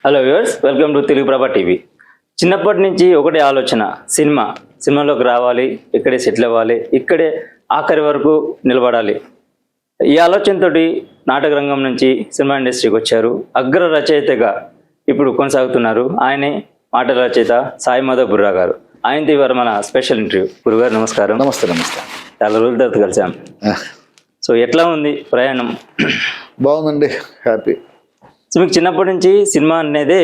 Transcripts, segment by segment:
Hello viewers, welcome to Telugu Prabha TV. చిన్నప్పటి నుంచి ఒకటే ఆలోచన, సినిమాలోకి రావాలి, ఇక్కడే సెటిల్ అవ్వాలి, ఇక్కడే ఆఖరి వరకు నిలబడాలి. ఈ ఆలోచనతోటి నాటక రంగం నుంచి సినిమా ఇండస్ట్రీకి వచ్చారు. అగ్ర రచయితగా ఇప్పుడు కొనసాగుతున్నారు. ఆయనే మాటల రచయిత సాయి మాధవ్ బుర్రా గారు. ఆయనతో ఇవాళ మన స్పెషల్ ఇంటర్వ్యూ. గురుగారు నమస్కారం. నమస్తే. నమస్తే. చాలా రోజుల తర్వాత కలిసాం. సో ఎట్లా ఉంది ప్రయాణం? బాగుందండి, హ్యాపీ. సో మీకు చిన్నప్పటి నుంచి సినిమా అనేదే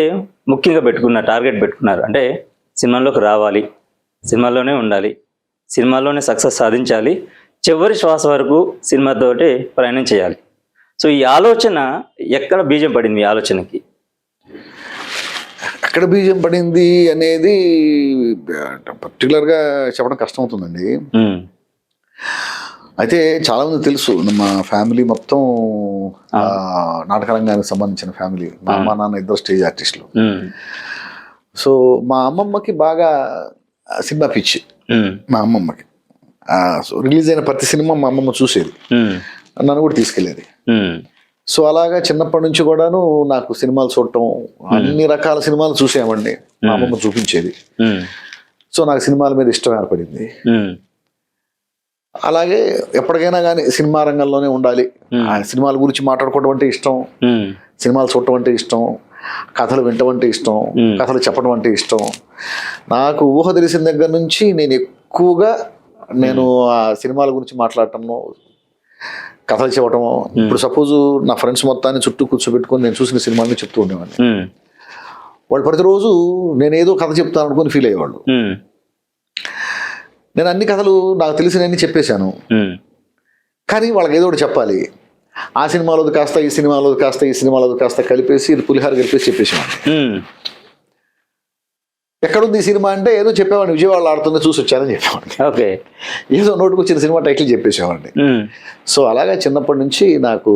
ముఖ్యంగా టార్గెట్ పెట్టుకున్నారు. అంటే సినిమాలోకి రావాలి, సినిమాలోనే ఉండాలి, సినిమాలోనే సక్సెస్ సాధించాలి, చివరి శ్వాస వరకు సినిమాతోటి ప్రయాణం చేయాలి. సో ఈ ఆలోచన ఎక్కడ బీజం పడింది? ఈ ఆలోచనకి ఎక్కడ బీజం పడింది అనేది పర్టికులర్గా చెప్పడం కష్టం అవుతుందండి. అయితే చాలామంది తెలుసు, మా ఫ్యామిలీ మొత్తం నాటక రంగానికి సంబంధించిన ఫ్యామిలీ. మా అమ్మ నాన్న ఇద్దరు స్టేజ్ ఆర్టిస్టులు. సో మా అమ్మమ్మకి బాగా సినిమా పిచ్చి. మా అమ్మమ్మకి సో రిలీజ్ అయిన ప్రతి సినిమా మా అమ్మమ్మ చూసేది, నన్ను కూడా తీసుకెళ్ళేది. సో అలాగా చిన్నప్పటి నుంచి కూడాను నాకు సినిమాలు చూడటం, అన్ని రకాల సినిమాలు చూసేవాడిని. మా అమ్మమ్మ చూపించేది. సో నాకు సినిమాల మీద ఇష్టం ఏర్పడింది. అలాగే ఎప్పటికైనా కానీ సినిమా రంగంలోనే ఉండాలి, సినిమాల గురించి మాట్లాడుకోవడం అంటే ఇష్టం, సినిమాలు చూడటం అంటే ఇష్టం, కథలు వినటం అంటే ఇష్టం, కథలు చెప్పడం అంటే ఇష్టం. నాకు ఊహ తెలిసిన దగ్గర నుంచి ఎక్కువగా ఆ సినిమాల గురించి మాట్లాడటము, కథలు చెప్పటము. ఇప్పుడు సపోజు నా ఫ్రెండ్స్ మొత్తాన్ని చుట్టూ కూర్చోబెట్టుకొని నేను చూసిన సినిమాని చెప్తూ ఉండేవాడిని. వాళ్ళు ప్రతిరోజు నేను ఏదో కథ చెప్తాను అనుకుని ఫీల్ అయ్యేవాళ్ళు. నేను అన్ని కథలు నాకు తెలిసినవన్నీ చెప్పేశాను, కానీ వాళ్ళకి ఏదో ఒకటి చెప్పాలి. ఆ సినిమాలోది కాస్త, ఈ సినిమాలోది కాస్త, ఈ సినిమాలోది కాస్త కలిపేసి ఇది పులిహార కలిపేసి చెప్పేసేవాడిని. ఎక్కడుంది ఈ సినిమా అంటే ఏదో చెప్పేవాడిని, విజయవాడలో ఆడుతుందో చూసి వచ్చానని చెప్పేవాడిని. ఓకే, ఏదో నోటుకు వచ్చిన సినిమా టైటిల్ చెప్పేసేవాడిని. సో అలాగా చిన్నప్పటి నుంచి నాకు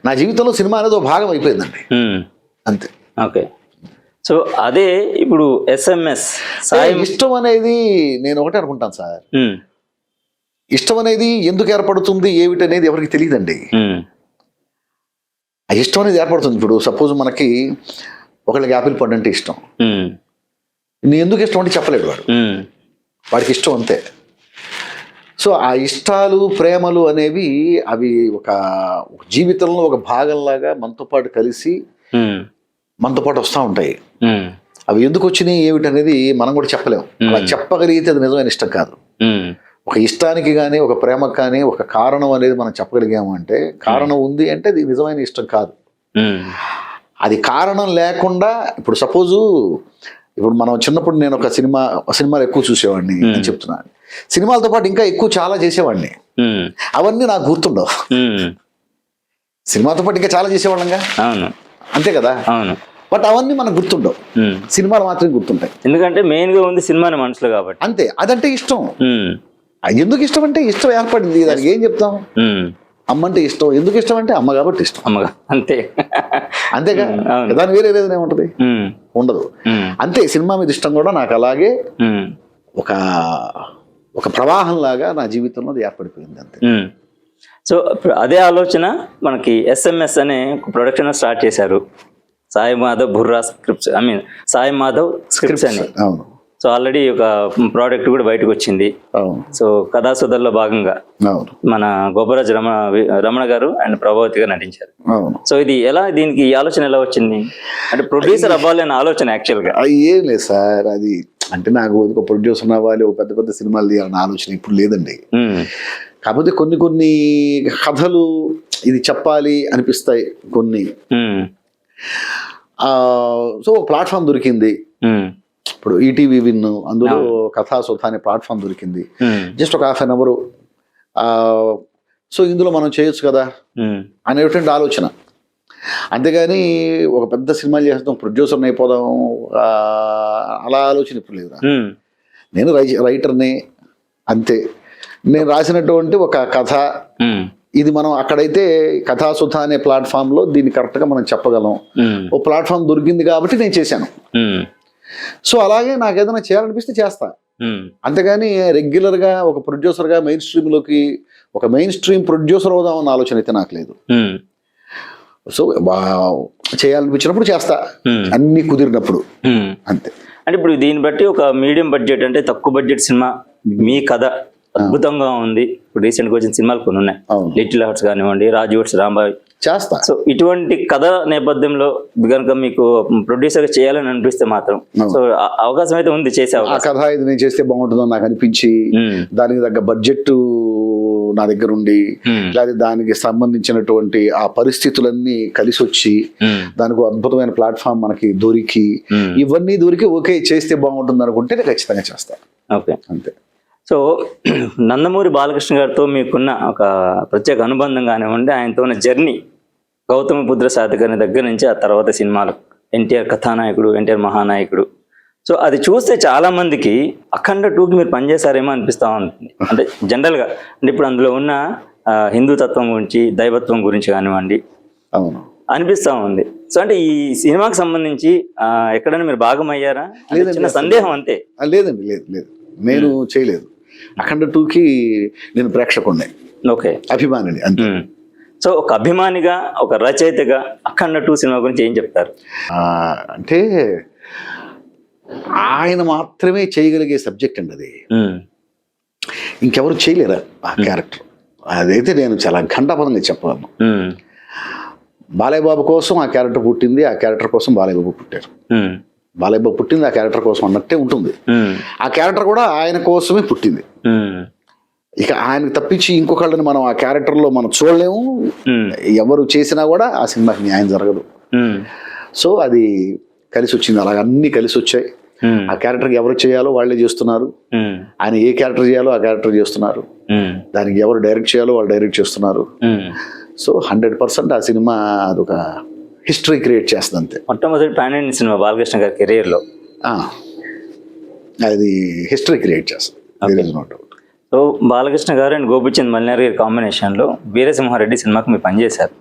నా జీవితంలో సినిమా అనేది ఒక భాగం అయిపోయిందండి, అంతే. ఓకే, సో అదే ఇప్పుడు SMS ఇష్టం అనేది నేను ఒకటే అనుకుంటాను సార్. ఇష్టం అనేది ఎందుకు ఏర్పడుతుంది ఏమిటి అనేది ఎవరికి తెలియదండి. ఆ ఇష్టం అనేది ఏర్పడుతుంది. ఇప్పుడు సపోజ్ మనకి ఒకళ్ళకి యాపిల్ పండు అంటే ఇష్టం, నీ ఎందుకు ఇష్టం అంటే చెప్పలేడు వాడు, వాడికి ఇష్టం అంతే. సో ఆ ఇష్టాలు ప్రేమలు అనేవి అవి ఒక జీవితంలో ఒక భాగంలాగా మనతో పాటు కలిసి మనతో పాటు వస్తూ ఉంటాయి. అవి ఎందుకు వచ్చినాయి ఏమిటి అనేది మనం కూడా చెప్పలేము. అలా చెప్పగలిగితే అది నిజమైన ఇష్టం కాదు. ఒక ఇష్టానికి కానీ ఒక ప్రేమకు కానీ ఒక కారణం అనేది మనం చెప్పగలిగాము అంటే, కారణం ఉంది అంటే అది నిజమైన ఇష్టం కాదు. అది కారణం లేకుండా, ఇప్పుడు సపోజు ఇప్పుడు మనం చిన్నప్పుడు నేను ఒక సినిమాలు ఎక్కువ చూసేవాడిని అని చెప్తున్నాను. సినిమాలతో పాటు ఇంకా ఎక్కువ చాలా చేసేవాడిని, అవన్నీ నాకు గుర్తుండవు. సినిమాతో పాటు ఇంకా చాలా చేసేవాళ్ళంగా, అంతే కదా. బట్ అవన్నీ మనకు గుర్తుండవు, సినిమాలు మాత్రమే గుర్తుంటాయి. ఎందుకంటే మెయిన్ గా ఉంది సినిమాని మనసులో కాబట్టి. అంతే, అదంటే ఇష్టం. ఎందుకు ఇష్టం అంటే ఇష్టం ఏర్పడింది, దానికి ఏం చెప్తాం. అమ్మ అంటే ఇష్టం, ఎందుకు ఇష్టం అంటే అమ్మ కాబట్టి ఇష్టం, అమ్మగా అంతే. అంతేగా, దాని వేరే ఏదైనా ఉంటది, ఉండదు. అంతే, సినిమా మీద ఇష్టం కూడా నాకు అలాగే ఒక ప్రవాహం లాగా నా జీవితంలో అది ఏర్పడిపోయింది, అంతే. సో అదే ఆలోచన మనకి SMS అనే ప్రొడక్షన్ స్టార్ట్ చేశారు. సాయి మాధవ్ బుర్రా స్క్రిప్ట్స్, సాయి మాధవ్ స్క్రిప్ట్స్ అని. అవును. సో ఆల్రెడీ ఒక ప్రోడక్ట్ కూడా బయటకు వచ్చింది. సో కథాసుధల్లో భాగంగా మన గోపరాజ్ రమణ గారు అండ్ ప్రభావతి గారు నటించారు. సో ఇది దీనికి ఈ ఆలోచన ఎలా వచ్చింది? అంటే ప్రొడ్యూసర్ అవ్వాలి అనే ఆలోచన యాక్చువల్ గా ఏం లేదు సార్. అది అంటే నాకు ఒక ప్రొడ్యూసర్ అవ్వాలి, ఒక పెద్ద పెద్ద సినిమాలు తీయాలన్న ఆలోచన ఇప్పుడు లేదండి. కాకపోతే కొన్ని కథలు ఇది చెప్పాలి అనిపిస్తాయి కొన్ని. సో ఒక ప్లాట్ఫామ్ దొరికింది, ఇప్పుడు ఈటీవీ విన్, అందులో కథాసుధ అనే ప్లాట్ఫామ్ దొరికింది. జస్ట్ ఒక 1/2 hour. సో ఇందులో మనం చేయొచ్చు కదా అనేటువంటి ఆలోచన. అంతేగాని ఒక పెద్ద సినిమాలు చేస్తాం, ప్రొడ్యూసర్ని అయిపోదాం అలా ఆలోచన ఇప్పుడు లేదు. నేను రైటర్ని, అంతే. నేను రాసినటువంటి ఒక కథ, ఇది మనం అక్కడైతే కథాసుధ అనే ప్లాట్ఫామ్ లో దీన్ని కరెక్ట్ గా మనం చెప్పగలం. ఓ ప్లాట్ఫామ్ దొరికింది కాబట్టి నేను చేశాను. సో అలాగే నాకు ఏదైనా చేయాలనిపిస్తే చేస్తా, అంతేగాని రెగ్యులర్ గా ఒక ప్రొడ్యూసర్ గా మెయిన్ స్ట్రీమ్ లోకి ఒక మెయిన్ స్ట్రీమ్ ప్రొడ్యూసర్ అవుదామన్న ఆలోచన అయితే నాకు లేదు. సో చేయాలనిపించినప్పుడు చేస్తా, అన్ని కుదిరినప్పుడు అంతే. అంటే ఇప్పుడు దీన్ని బట్టి ఒక మీడియం బడ్జెట్ అంటే తక్కువ బడ్జెట్ సినిమా మీ కథ అద్భుతంగా ఉంది. ఇప్పుడు రీసెంట్ గా వచ్చిన సినిమాలు కొన్ని ఉన్నాయి, లిటిల్ హార్ట్స్ కానివ్వండి, రాజు వెడ్స్ రాంబాయ్ చేస్తా. సో ఇటువంటి కథ నేపథ్యంలో కనుక మీకు ప్రొడ్యూసర్ చేయాలని అనిపిస్తే మాత్రం సో అవకాశం అయితే ఉంది, చేసే ఆ అవకాశం. కథ ఇది నేను చేస్తే బాగుంటుందో నాకు అనిపించి దానికి తగ్గ బడ్జెట్ నా దగ్గర ఉండి లేదా దానికి సంబంధించినటువంటి ఆ పరిస్థితులన్నీ కలిసి వచ్చి దానికి ఒక అద్భుతమైన ప్లాట్ఫామ్ మనకి దొరికి ఇవన్నీ దొరికి ఓకే చేస్తే బాగుంటుంది అనుకుంటే నేను ఖచ్చితంగా చేస్తా. ఓకే, అంతే. సో నందమూరి బాలకృష్ణ గారితో మీకున్న ఒక ప్రత్యేక అనుబంధం కానివ్వండి, ఆయనతో ఉన్న జర్నీ, గౌతమిపుత్ర శాతకర్ణి దగ్గర నుంచి ఆ తర్వాత సినిమాలు, ఎన్టీఆర్ కథానాయకుడు, ఎన్టీఆర్ మహానాయకుడు, సో అది చూస్తే చాలా మందికి అఖండ 2కి మీరు పనిచేశారేమో అనిపిస్తూ ఉంటుంది. అంటే జనరల్గా అంటే ఇప్పుడు అందులో ఉన్న హిందూ తత్వం గురించి, దైవత్వం గురించి కానివ్వండి అవును అనిపిస్తూ ఉంది. సో అంటే ఈ సినిమాకి సంబంధించి ఎక్కడైనా మీరు భాగం అయ్యారా? చిన్న సందేహం అంతే. లేదండి, లేదు లేదు, నేను చేయలేదు. అఖండ 2కి నేను ప్రేక్షకుడిని, ఓకే, అభిమానిని అంతే. సో ఒక అభిమానిగా, ఒక రచయితగా అఖండ 2 సినిమా గురించి ఏం చెప్తారు? అంటే ఆయన మాత్రమే చేయగలిగే సబ్జెక్ట్ అండి అది, ఇంకెవరు చేయలేరా ఆ క్యారెక్టర్. అదైతే నేను చాలా ఘంటాపదంగా చెప్పగలను. బాలయ్య బాబు కోసం ఆ క్యారెక్టర్ పుట్టింది, ఆ క్యారెక్టర్ కోసం బాలయ్య బాబు పుట్టారు. బాలయ్య బాబు పుట్టింది ఆ క్యారెక్టర్ కోసం అన్నట్టే ఉంటుంది. ఆ క్యారెక్టర్ కూడా ఆయన కోసమే పుట్టింది. ఇక ఆయనకు తప్పించి ఇంకొకళ్ళని మనం ఆ క్యారెక్టర్లో మనం చూడలేము. ఎవరు చేసినా కూడా ఆ సినిమాకి న్యాయం జరగదు. సో అది కలిసి వచ్చింది, అలాగ అన్ని కలిసి వచ్చాయి. ఆ క్యారెక్టర్కి ఎవరు చేయాలో వాళ్ళే చేస్తున్నారు, ఆయన ఏ క్యారెక్టర్ చేయాలో ఆ క్యారెక్టర్ చేస్తున్నారు, దానికి ఎవరు డైరెక్ట్ చేయాలో వాళ్ళు డైరెక్ట్ చేస్తున్నారు. సో 100% ఆ సినిమా అదొక హిస్టరీ క్రియేట్ చేస్తుంది అంతే. మొట్టమొదటి పాన్ ఇండియన్ సినిమా బాలకృష్ణ గారి కెరీర్లో అది హిస్టరీ క్రియేట్ చేస్తుంది. సో బాలకృష్ణ గారు అండ్ గోపిచంద్ మల్లినార్ గారి కాంబినేషన్లో వీరసింహారెడ్డి సినిమాకి మీరు పనిచేశారు.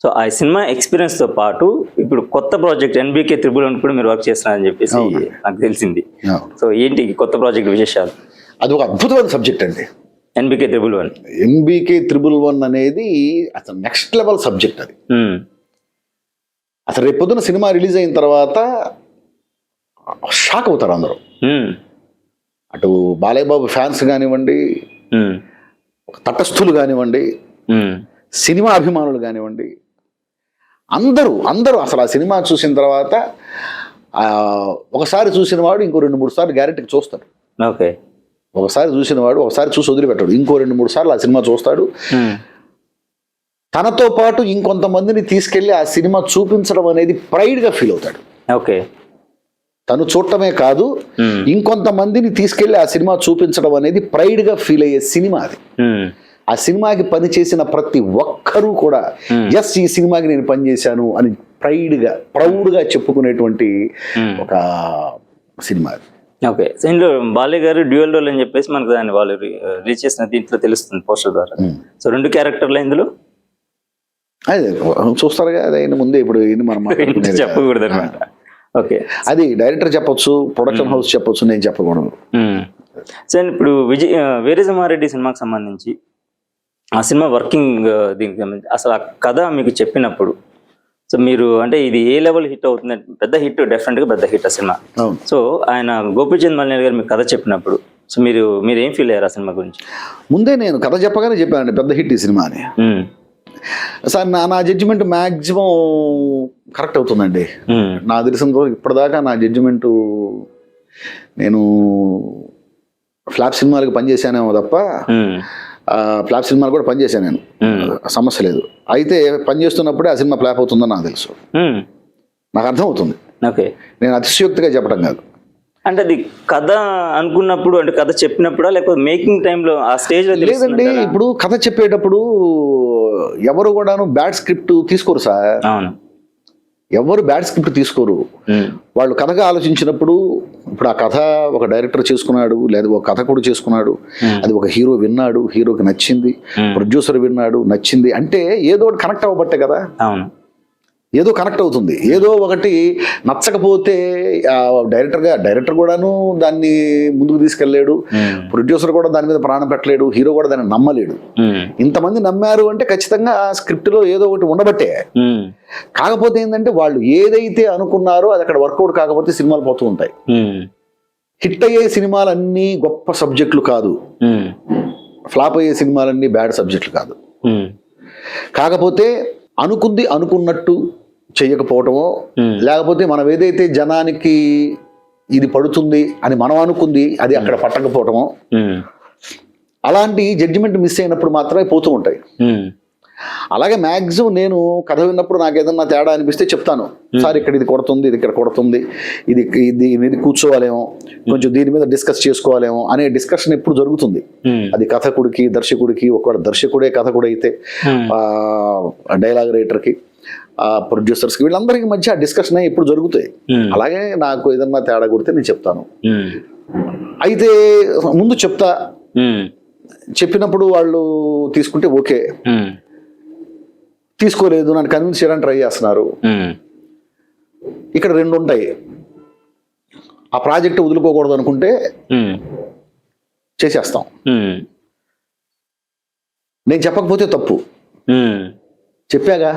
సో ఆ సినిమా ఎక్స్పీరియన్స్తో పాటు ఇప్పుడు కొత్త ప్రాజెక్ట్ NBK 111 కూడా మీరు వర్క్ చేస్తున్నారని చెప్పేసి నాకు తెలిసింది. సో ఏంటి కొత్త ప్రాజెక్ట్ విశేషాలు? అది ఒక అద్భుతమైన సబ్జెక్ట్ అండి, NBK 111. NBK 111 అనేది అసలు నెక్స్ట్ లెవెల్ సబ్జెక్ట్. అది అసలు రేపు పొద్దున సినిమా రిలీజ్ అయిన తర్వాత షాక్ అవుతారు అందరూ. అటు బాలయ్య బాబు ఫ్యాన్స్ కానివ్వండి, తటస్థులు కానివ్వండి, సినిమా అభిమానులు కానివ్వండి, అందరూ అసలు ఆ సినిమా చూసిన తర్వాత ఒకసారి చూసిన వాడు ఇంకో 2-3 సార్లు గ్యారెంటీకి చూస్తాడు. ఓకే, ఒకసారి చూసిన వాడు ఒకసారి చూసి వదిలిపెట్టాడు, ఇంకో 2-3 సార్లు ఆ సినిమా చూస్తాడు. తనతో పాటు ఇంకొంతమందిని తీసుకెళ్లి ఆ సినిమా చూపించడం అనేది ప్రైడ్గా ఫీల్ అవుతాడు. ఓకే, తను చూడటమే కాదు ఇంకొంతమందిని తీసుకెళ్లి ఆ సినిమా చూపించడం అనేది ప్రైడ్గా ఫీల్ అయ్యే సినిమా అది. ఆ సినిమాకి పనిచేసిన ప్రతి ఒక్కరూ కూడా ఎస్ ఈ సినిమాకి నేను పనిచేశాను అని ప్రౌడ్గా చెప్పుకునేటువంటి ఒక సినిమా అది. ఓకే, సో ఇందులో బాలయ్య గారు డ్యూయల్ రోల్ అని చెప్పేసి మనకు దాన్ని వాళ్ళు రిలీజ్ చేసిన దీంట్లో తెలుస్తుంది పోస్టర్ ద్వారా. సో 2 క్యారెక్టర్లు ఇందులో అదే చూస్తారు కదా, ఆయన ముందే ఇప్పుడు మనం చెప్పకూడదు అనమాట. ఓకే, అది డైరెక్టర్ చెప్పొచ్చు, ప్రొడక్షన్ హౌస్ చెప్పొచ్చు, నేను చెప్పకూడదు. సో ఇప్పుడు వీరసింహారెడ్డి సినిమాకి సంబంధించి ఆ సినిమా వర్కింగ్ దీనికి సంబంధించి అసలు ఆ కథ మీకు చెప్పినప్పుడు సో మీరు అంటే ఇది ఏ లెవెల్ హిట్ అవుతుంది? పెద్ద హిట్, డెఫినెట్గా పెద్ద హిట్ ఆ సినిమా. సో ఆయన గోపిచంద్ మల్లినార్ గారు మీకు కథ చెప్పినప్పుడు సో మీరు ఏం ఫీల్ అయ్యారు ఆ సినిమా గురించి? ముందే నేను కథ చెప్పగానే చెప్పానండి పెద్ద హిట్ ఈ సినిమా అని. సార్ నా జడ్జిమెంట్ మ్యాక్సిమం కరెక్ట్ అవుతుందండి. నా తెలిసిన ఇప్పటిదాకా నా జడ్జిమెంట్, నేను ఫ్లాప్ సినిమాలకు పనిచేశానేమో తప్ప ఫ్లాప్ సినిమాలు కూడా పనిచేశాను నేను, సమస్య లేదు. అయితే పనిచేస్తున్నప్పుడే ఆ సినిమా ఫ్లాప్ అవుతుందని నాకు తెలుసు, నాకు అర్థం అవుతుంది. ఓకే, నేను అతిశయోక్తిగా చెప్పడం కాదు. అంటే అది కథ అనుకున్నప్పుడు, అంటే కథ చెప్పినప్పుడా లేకపోతే మేకింగ్ టైంలో ఆ స్టేజ్లో? లేదండి, ఇప్పుడు కథ చెప్పేటప్పుడు ఎవరు కూడాను బ్యాడ్ స్క్రిప్ట్ తీసుకోరు సార్. అవును, ఎవరు బ్యాడ్ స్క్రిప్ట్ తీసుకోరు. వాళ్ళు కథగా ఆలోచించినప్పుడు ఇప్పుడు ఆ కథ ఒక డైరెక్టర్ చేసుకున్నాడు, లేదా ఒక కథ కూడా చేసుకున్నాడు, అది ఒక హీరో విన్నాడు, హీరోకి నచ్చింది, ప్రొడ్యూసర్ విన్నాడు, నచ్చింది అంటే ఏదో ఒకటి కనెక్ట్ అవ్వబట్టే కదా. అవును, ఏదో కనెక్ట్ అవుతుంది, ఏదో ఒకటి నచ్చకపోతే డైరెక్టర్ కూడాను దాన్ని ముందుకు తీసుకెళ్ళలేడు, ప్రొడ్యూసర్ కూడా దాని మీద ప్రాణం పెట్టలేడు, హీరో కూడా దాన్ని నమ్మలేడు. ఇంతమంది నమ్మారు అంటే ఖచ్చితంగా ఆ స్క్రిప్ట్లో ఏదో ఒకటి ఉండబట్టే. కాకపోతే ఏంటంటే వాళ్ళు ఏదైతే అనుకున్నారో అది అక్కడ వర్కౌట్ కాకపోతే సినిమాలు పోతూ ఉంటాయి. హిట్ అయ్యే సినిమాలన్నీ గొప్ప సబ్జెక్టులు కాదు, ఫ్లాప్ అయ్యే సినిమాలన్నీ బ్యాడ్ సబ్జెక్టులు కాదు. కాకపోతే అనుకుంది అనుకున్నట్టు చెయ్యకపోవటమో, లేకపోతే మనం ఏదైతే జనానికి ఇది పడుతుంది అని మనం అనుకుంది అది అక్కడ పట్టకపోవటమో, అలాంటి జడ్జిమెంట్ మిస్ అయినప్పుడు మాత్రమే పోతూ ఉంటాయి. అలాగే మ్యాక్సిమం నేను కథ విన్నప్పుడు నాకు ఏదన్నా తేడా అనిపిస్తే చెప్తాను, సార్ ఇక్కడ ఇది కొడుతుంది, ఇది ఇక్కడ కొడుతుంది, ఇది ఇది కూర్చోవాలేమో, కొంచెం దీని మీద డిస్కస్ చేసుకోవాలేమో అనే డిస్కషన్ ఎప్పుడు జరుగుతుంది. అది కథకుడికి, దర్శకుడికి, ఒకవేళ దర్శకుడే కథకుడు అయితే డైలాగ్ రైటర్కి, ప్రొడ్యూసర్స్కి, వీళ్ళందరికీ మధ్య డిస్కషన్ ఎప్పుడు జరుగుతాయి. అలాగే నాకు ఏదన్నా తేడా కొడితే నేను చెప్తాను. అయితే ముందు చెప్తా, చెప్పినప్పుడు వాళ్ళు తీసుకుంటే ఓకే, తీసుకోలేదు, నన్ను కన్విన్స్ చేయడానికి ట్రై చేస్తున్నారు. ఇక్కడ రెండు ఉంటాయి, ఆ ప్రాజెక్ట్ వదులుకోకూడదు అనుకుంటే చేసేస్తాం, నేను చెప్పకపోతే తప్పు, చెప్పాగా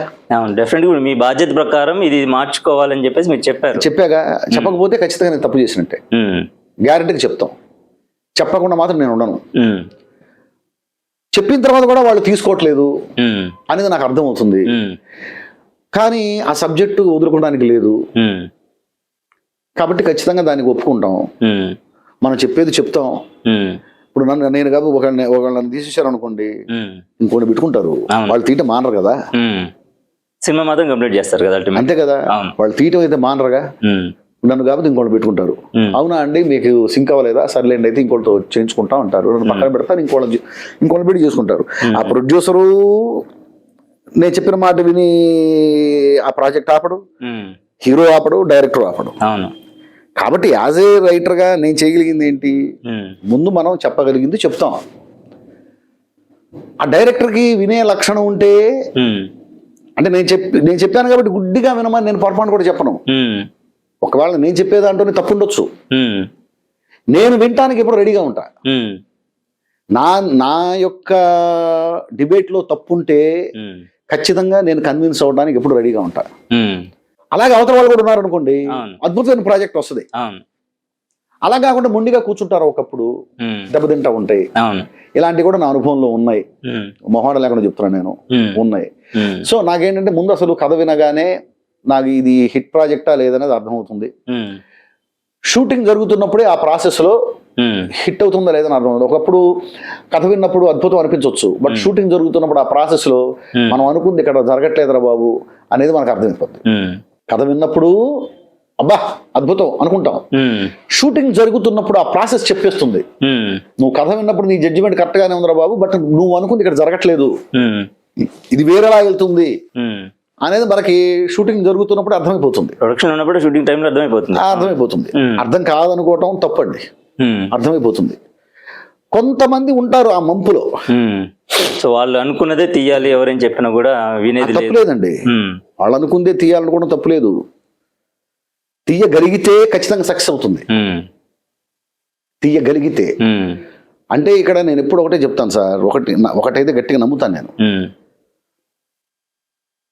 డెఫినెట్గా మీ బాధ్యత ప్రకారం ఇది మార్చుకోవాలని చెప్పేసి మీరు చెప్పాగా, చెప్పకపోతే ఖచ్చితంగా నేను తప్పు చేసినట్టే, గ్యారెంటీగా చెప్తాం. చెప్పకుండా మాత్రం నేను ఉండను. చెప్పిన తర్వాత కూడా వాళ్ళు తీసుకోవట్లేదు అనేది నాకు అర్థమవుతుంది, కానీ ఆ సబ్జెక్టు వదులుకోవడానికి లేదు కాబట్టి ఖచ్చితంగా దానికి ఒప్పుకుంటాం. మనం చెప్పేది చెప్తాం. ఇప్పుడు నేను కాదు ఒకళ్ళని తీసేశారు అనుకోండి, ఇంకోటి పెట్టుకుంటారు, వాళ్ళు తీయటం మానరు కదా, సినిమా మాత్రం కంప్లీట్ చేస్తారు కదా, అంతే కదా. వాళ్ళు తీయటం అయితే మానరుగా, నన్ను కాబట్టి ఇంకోటి పెట్టుకుంటారు. అవునా అండి మీకు సింక్ అవ్వలేదా, సర్లేండి అయితే ఇంకోటితో చేయించుకుంటా ఉంటారు, నన్ను పక్కన పెడతారు, ఇంకోటి పెట్టి చేసుకుంటారు. ఆ ప్రొడ్యూసరు నేను చెప్పిన మాట విని ఆ ప్రాజెక్ట్ ఆపడు, హీరో ఆపడు, డైరెక్టర్ ఆపడు. కాబట్టి యాజ్ ఏ రైటర్గా నేను చేయగలిగింది ఏంటి, ముందు మనం చెప్పగలిగింది చెప్తాం. ఆ డైరెక్టర్కి వినే లక్షణం ఉంటే, అంటే నేను చెప్పాను కాబట్టి గుడ్డిగా వినమని నేను పొరపాటు కూడా చెప్పను. ఒకవేళ నేను చెప్పేదాంట్లోనే తప్పు ఉండొచ్చు, నేను వినటానికి ఎప్పుడు రెడీగా ఉంటా. నా యొక్క డిబేట్లో తప్పుంటే ఖచ్చితంగా నేను కన్విన్స్ అవ్వడానికి ఎప్పుడు రెడీగా ఉంటా. అలాగే అవతల వాళ్ళు కూడా ఉన్నారనుకోండి, అద్భుతమైన ప్రాజెక్ట్ వస్తుంది. అలా కాకుండా మొండిగా కూర్చుంటారు, ఒకప్పుడు దెబ్బతింటా ఉంటాయి. ఇలాంటివి కూడా నా అనుభవంలో ఉన్నాయి, మొహాడ లేకుండా చెప్తున్నాను నేను, ఉన్నాయి. సో నాకేంటంటే ముందు అసలు కథ వినగానే నాకు ఇది హిట్ ప్రాజెక్టా లేదనేది అర్థమవుతుంది. షూటింగ్ జరుగుతున్నప్పుడే ఆ ప్రాసెస్ లో హిట్ అవుతుందా లేదని అర్థమవుతుంది. ఒకప్పుడు కథ విన్నప్పుడు అద్భుతం అనిపించవచ్చు, బట్ షూటింగ్ జరుగుతున్నప్పుడు ఆ ప్రాసెస్ లో మనం అనుకుంది ఇక్కడ జరగట్లేదురా బాబు అనేది మనకు అర్థమైపోతుంది. కథ విన్నప్పుడు అబ్బా అద్భుతం అనుకుంటాం, షూటింగ్ జరుగుతున్నప్పుడు ఆ ప్రాసెస్ చెప్పేస్తుంది. నువ్వు కథ విన్నప్పుడు నీ జడ్జిమెంట్ కరెక్ట్ గానే ఉందిరా బాబు, బట్ నువ్వు అనుకుంది ఇక్కడ జరగట్లేదు, ఇది వేరేలా వెళ్తుంది అనేది మనకి షూటింగ్ జరుగుతున్నప్పుడు అర్థమైపోతుంది. ప్రొడక్షన్ ఉన్నప్పుడు షూటింగ్ టైంలో అర్థమైపోతుంది. అర్థం కాదనుకోవటం తప్పండి, అర్థమైపోతుంది. కొంతమంది ఉంటారు ఆ మంపులో, సో వాళ్ళు అనుకున్నదే తీయాలి, ఎవరైనా చెప్పినా కూడా వినేది తప్పులేదండి. వాళ్ళు అనుకుందే తీయాలనుకోవడం తప్పులేదు, తీయగలిగితే ఖచ్చితంగా సక్సెస్ అవుతుంది. తీయగలిగితే అంటే ఇక్కడ నేను ఎప్పుడు ఒకటే చెప్తాను సార్, ఒకటైతే గట్టిగా నమ్ముతాను నేను.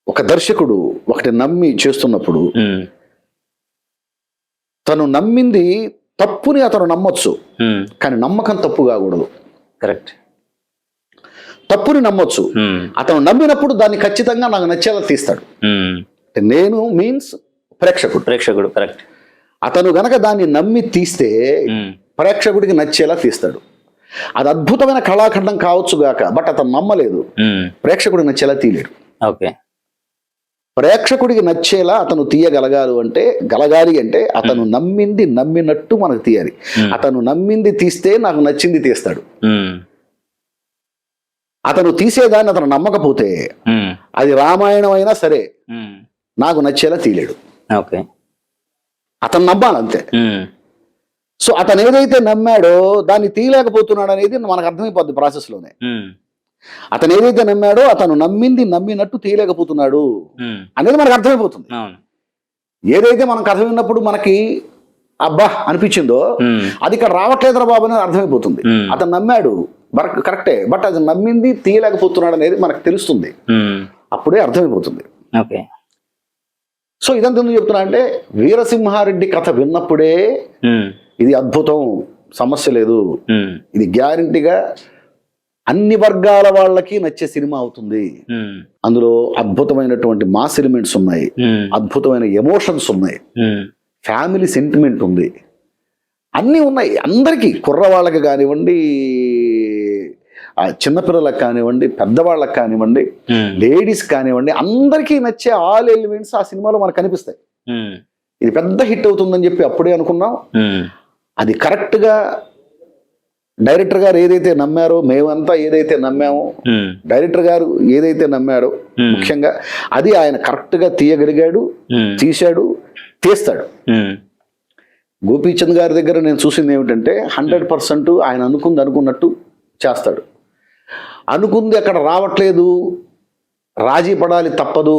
ఒక దర్శకుడు ఒకటి నమ్మి చేస్తున్నప్పుడు తను నమ్మింది తప్పుని అతను నమ్మొచ్చు, కానీ నమ్మకం తప్పు కాకూడదు. కరెక్ట్. తప్పుని నమ్మొచ్చు, అతను నమ్మినప్పుడు దాన్ని ఖచ్చితంగా నాకు నచ్చేలా తీస్తాడు. నేను మీన్స్ ప్రేక్షకుడు కరెక్ట్. అతను గనక దాన్ని నమ్మి తీస్తే ప్రేక్షకుడికి నచ్చేలా తీస్తాడు. అది అద్భుతమైన కళాఖండం కావచ్చు గాక, బట్ అతను నమ్మలేదు, ప్రేక్షకుడికి నచ్చేలా తీయలేడు. ఓకే. ప్రేక్షకుడికి నచ్చేలా అతను గలగాలి అంటే అతను నమ్మింది నమ్మినట్టు మనకు తీయాలి. అతను నమ్మింది తీస్తే నాకు నచ్చింది తీస్తాడు. అతను తీసేదాన్ని అతను నమ్మకపోతే అది రామాయణం అయినా సరే నాకు నచ్చేలా తీయలేడు. ఓకే. అతను నమ్మాలి అంతే. సో అతను ఏదైతే నమ్మాడో దాన్ని తీయలేకపోతున్నాడు అనేది మనకు అర్థమైపోద్ది ప్రాసెస్లోనే. అతను ఏదైతే నమ్మాడో అతను నమ్మినట్టు తీయలేకపోతున్నాడు అనేది మనకు అర్థమైపోతుంది. అవును. ఏదైతే మనం కథ విన్నప్పుడు మనకి అబ్బా అనిపించిందో అది ఇక్కడ రావట్లేదురా బాబు అనేది అర్థమైపోతుంది. అతను నమ్మాడు కరెక్టే, బట్ అది నమ్మింది తీయలేకపోతున్నాడు అనేది మనకు తెలుస్తుంది, అప్పుడే అర్థమైపోతుంది. ఓకే. సో ఇదంతా ఎందుకు చెప్తున్నా అంటే వీరసింహారెడ్డి కథ విన్నప్పుడే ఇది అద్భుతం, సమస్య లేదు, ఇది గ్యారంటీగా అన్ని వర్గాల వాళ్ళకి నచ్చే సినిమా అవుతుంది. అందులో అద్భుతమైనటువంటి మాస్ ఎలిమెంట్స్ ఉన్నాయి, అద్భుతమైన ఎమోషన్స్ ఉన్నాయి, ఫ్యామిలీ సెంటిమెంట్ ఉంది, అన్నీ ఉన్నాయి. అందరికీ కుర్రవాళ్ళకి కానివ్వండి, చిన్నపిల్లలకు కానివ్వండి, పెద్దవాళ్ళకి కానివ్వండి, లేడీస్ కానివ్వండి, అందరికీ నచ్చే ఆల్ ఎలిమెంట్స్ ఆ సినిమాలో మనకు కనిపిస్తాయి. ఇది పెద్ద హిట్ అవుతుందని చెప్పి అప్పుడే అనుకున్నాం. అది కరెక్ట్గా డైరెక్టర్ గారు ఏదైతే నమ్మారో, మేమంతా ఏదైతే నమ్మామో, డైరెక్టర్ గారు ఏదైతే నమ్మాడో ముఖ్యంగా అది ఆయన కరెక్ట్గా తీయగలిగాడు, తీశాడు, తీస్తాడు. గోపీచంద్ గారి దగ్గర నేను చూసింది ఏమిటంటే 100% ఆయన అనుకున్నట్టు చేస్తాడు. అనుకుంది అక్కడ రావట్లేదు, రాజీ పడాలి తప్పదు,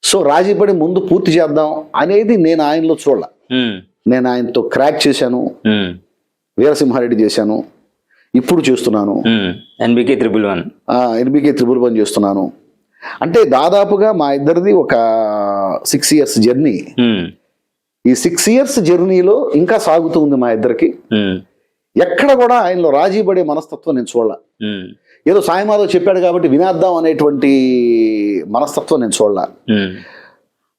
సో రాజీ పడి ముందు పూర్తి చేద్దాం అనేది నేను ఆయనలో చూడాల. నేను ఆయనతో క్రాక్ చేశాను, వీరసింహారెడ్డి చేశాను, ఇప్పుడు చేస్తున్నాను ఎన్బికే 111 చేస్తున్నాను. అంటే దాదాపుగా మా ఇద్దరిది ఒక 6 years జర్నీ. ఈ 6 years జర్నీలో ఇంకా సాగుతూ ఉంది మా ఇద్దరికి. ఎక్కడ కూడా ఆయనలో రాజీ పడే మనస్తత్వం నేను చూడాల. ఏదో సాయిమాధవ్ చెప్పాడు కాబట్టి వినేద్దాం అనేటువంటి మనస్తత్వం నేను చూడాల.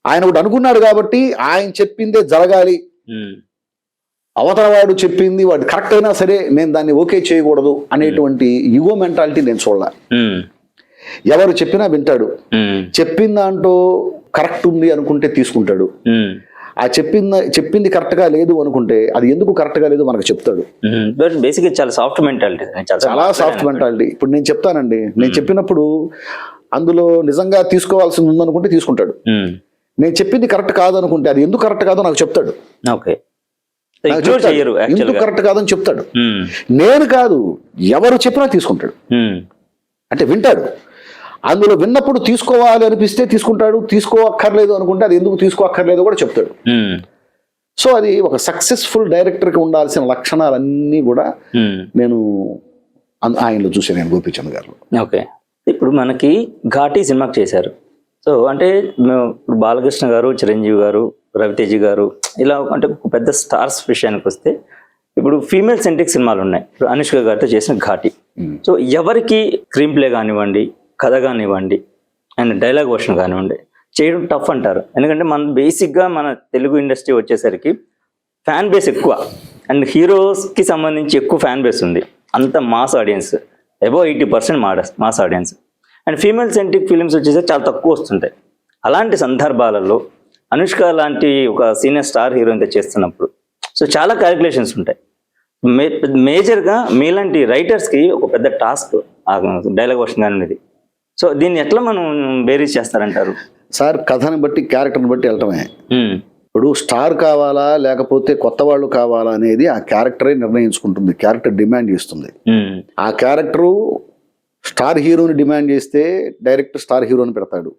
ఆయన ఒకటి అనుకున్నాడు కాబట్టి ఆయన చెప్పిందే జరగాలి, అవతలవాడు చెప్పింది వాడు కరెక్ట్ అయినా సరే నేను దాన్ని ఓకే చేయకూడదు అనేటువంటి యుగో మెంటాలిటీ నేను చూడాల. ఎవరు చెప్పినా వింటాడు, చెప్పిన దాంట్లో కరెక్ట్ ఉంది అనుకుంటే తీసుకుంటాడు, ఆ చెప్పింది కరెక్ట్ గా లేదు అనుకుంటే అది ఎందుకు కరెక్ట్ గా లేదు మనకు చెప్తాడు. బేసిక్గా చాలా సాఫ్ట్ మెంటాలిటీ, చాలా సాఫ్ట్ మెంటాలిటీ. ఇప్పుడు నేను చెప్తానండి, నేను చెప్పినప్పుడు అందులో నిజంగా తీసుకోవాల్సింది ఉందనుకుంటే తీసుకుంటాడు, నేను చెప్పింది కరెక్ట్ కాదు అనుకుంటే అది ఎందుకు కరెక్ట్ కాదో నాకు చెప్తాడు. ఎందుకు కరెక్ట్ కాదని చెప్తాడు. నేను కాదు, ఎవరు చెప్పినా తీసుకుంటాడు, అంటే వింటాడు. అందులో విన్నప్పుడు తీసుకోవాలి అనిపిస్తే తీసుకుంటాడు, తీసుకోక్కర్లేదు అనుకుంటే అది ఎందుకు తీసుకోక్కర్లేదో కూడా చెప్తాడు. సో అది ఒక సక్సెస్ఫుల్ డైరెక్టర్కి ఉండాల్సిన లక్షణాలన్నీ కూడా నేను ఆయనలో చూసాను, నేను గోపీచంద్ గారు. ఓకే. ఇప్పుడు మనకి ఘాటీ సినిమాకి చేశారు. సో అంటే ఇప్పుడు బాలకృష్ణ గారు, చిరంజీవి గారు, రవితేజ గారు, ఇలా అంటే పెద్ద స్టార్స్ విషయానికి వస్తే ఇప్పుడు ఫీమేల్ సెంట్రిక్ సినిమాలు ఉన్నాయి. ఇప్పుడు అనుష్క గారితో చేసిన ఘాటీ. సో ఎవరికి స్క్రీన్ ప్లే కానివ్వండి, కథ కానివ్వండి, అండ్ డైలాగ్ వర్షన్ కానివ్వండి చేయడం టఫ్ అంటారు. ఎందుకంటే మన బేసిక్గా మన తెలుగు ఇండస్ట్రీ వచ్చేసరికి ఫ్యాన్ బేస్ ఎక్కువ, అండ్ హీరోస్కి సంబంధించి ఎక్కువ ఫ్యాన్ బేస్ ఉంది, అంత mass audience, above 80% mass audience. And female centric films వచ్చేసరికి చాలా తక్కువ వస్తుంటాయి. అలాంటి సందర్భాలలో అనుష్క లాంటి ఒక సీనియర్ స్టార్ హీరోయిన్తో చేస్తున్నప్పుడు సో చాలా క్యాలిక్యులేషన్స్ ఉంటాయి. మేజర్గా మీలాంటి రైటర్స్కి ఒక పెద్ద టాస్క్ డైలాగ్ వర్షన్ కానీ ఉన్నది. సో దీన్ని ఎట్లా మనం బేరీజ్ చేస్తారంటారు? సార్ కథని బట్టి, క్యారెక్టర్ని బట్టి వెళ్ళటమే. ఇప్పుడు స్టార్ కావాలా లేకపోతే కొత్త వాళ్ళు కావాలా అనేది ఆ క్యారెక్టరే నిర్ణయించుకుంటుంది, క్యారెక్టర్ డిమాండ్ చేస్తుంది. ఆ క్యారెక్టరు స్టార్ హీరోని డిమాండ్ చేస్తే డైరెక్టర్ స్టార్ హీరోని పెడతాడు,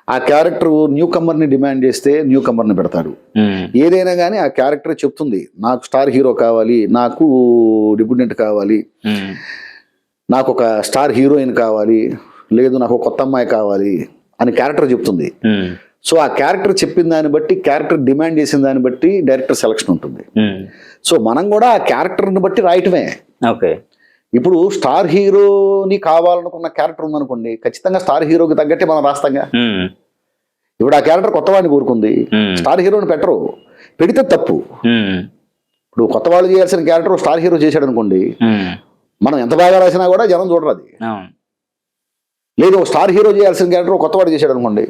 ఆ క్యారెక్టర్ న్యూ కమర్ని డిమాండ్ చేస్తే న్యూ కమర్ని పెడతాడు. ఏదైనా కానీ ఆ క్యారెక్టర్ చెప్తుంది, నాకు స్టార్ హీరో కావాలి, నాకు డిప్యూటెంట్ కావాలి, నాకు ఒక స్టార్ హీరోయిన్ కావాలి, లేదు నాకు ఒక కొత్త అమ్మాయి కావాలి అని క్యారెక్టర్ చెప్తుంది. సో ఆ క్యారెక్టర్ చెప్పిన దాన్ని బట్టి, క్యారెక్టర్ డిమాండ్ చేసిన దాన్ని బట్టి డైరెక్టర్ సెలక్షన్ ఉంటుంది. సో మనం కూడా ఆ క్యారెక్టర్ని బట్టి రాయటమే. ఓకే. ఇప్పుడు స్టార్ హీరోని కావాలనుకున్న క్యారెక్టర్ ఉందనుకోండి, ఖచ్చితంగా స్టార్ హీరోకి తగ్గట్టే మనం రాస్తాంగా. ఇప్పుడు ఆ క్యారెక్టర్ కొత్తవాడిని కోరుకుంది, స్టార్ హీరోని పెట్టరు, పెడితే తప్పు. ఇప్పుడు కొత్త వాళ్ళు చేయాల్సిన క్యారెక్టర్ స్టార్ హీరో చేశాడు అనుకోండి, మనం ఎంత బాగా రాసినా కూడా జనం చూడరు అది. లేదు స్టార్ హీరో చేయాల్సిన క్యారెక్టర్ కొత్తవాడు చేశాడు అనుకోండి,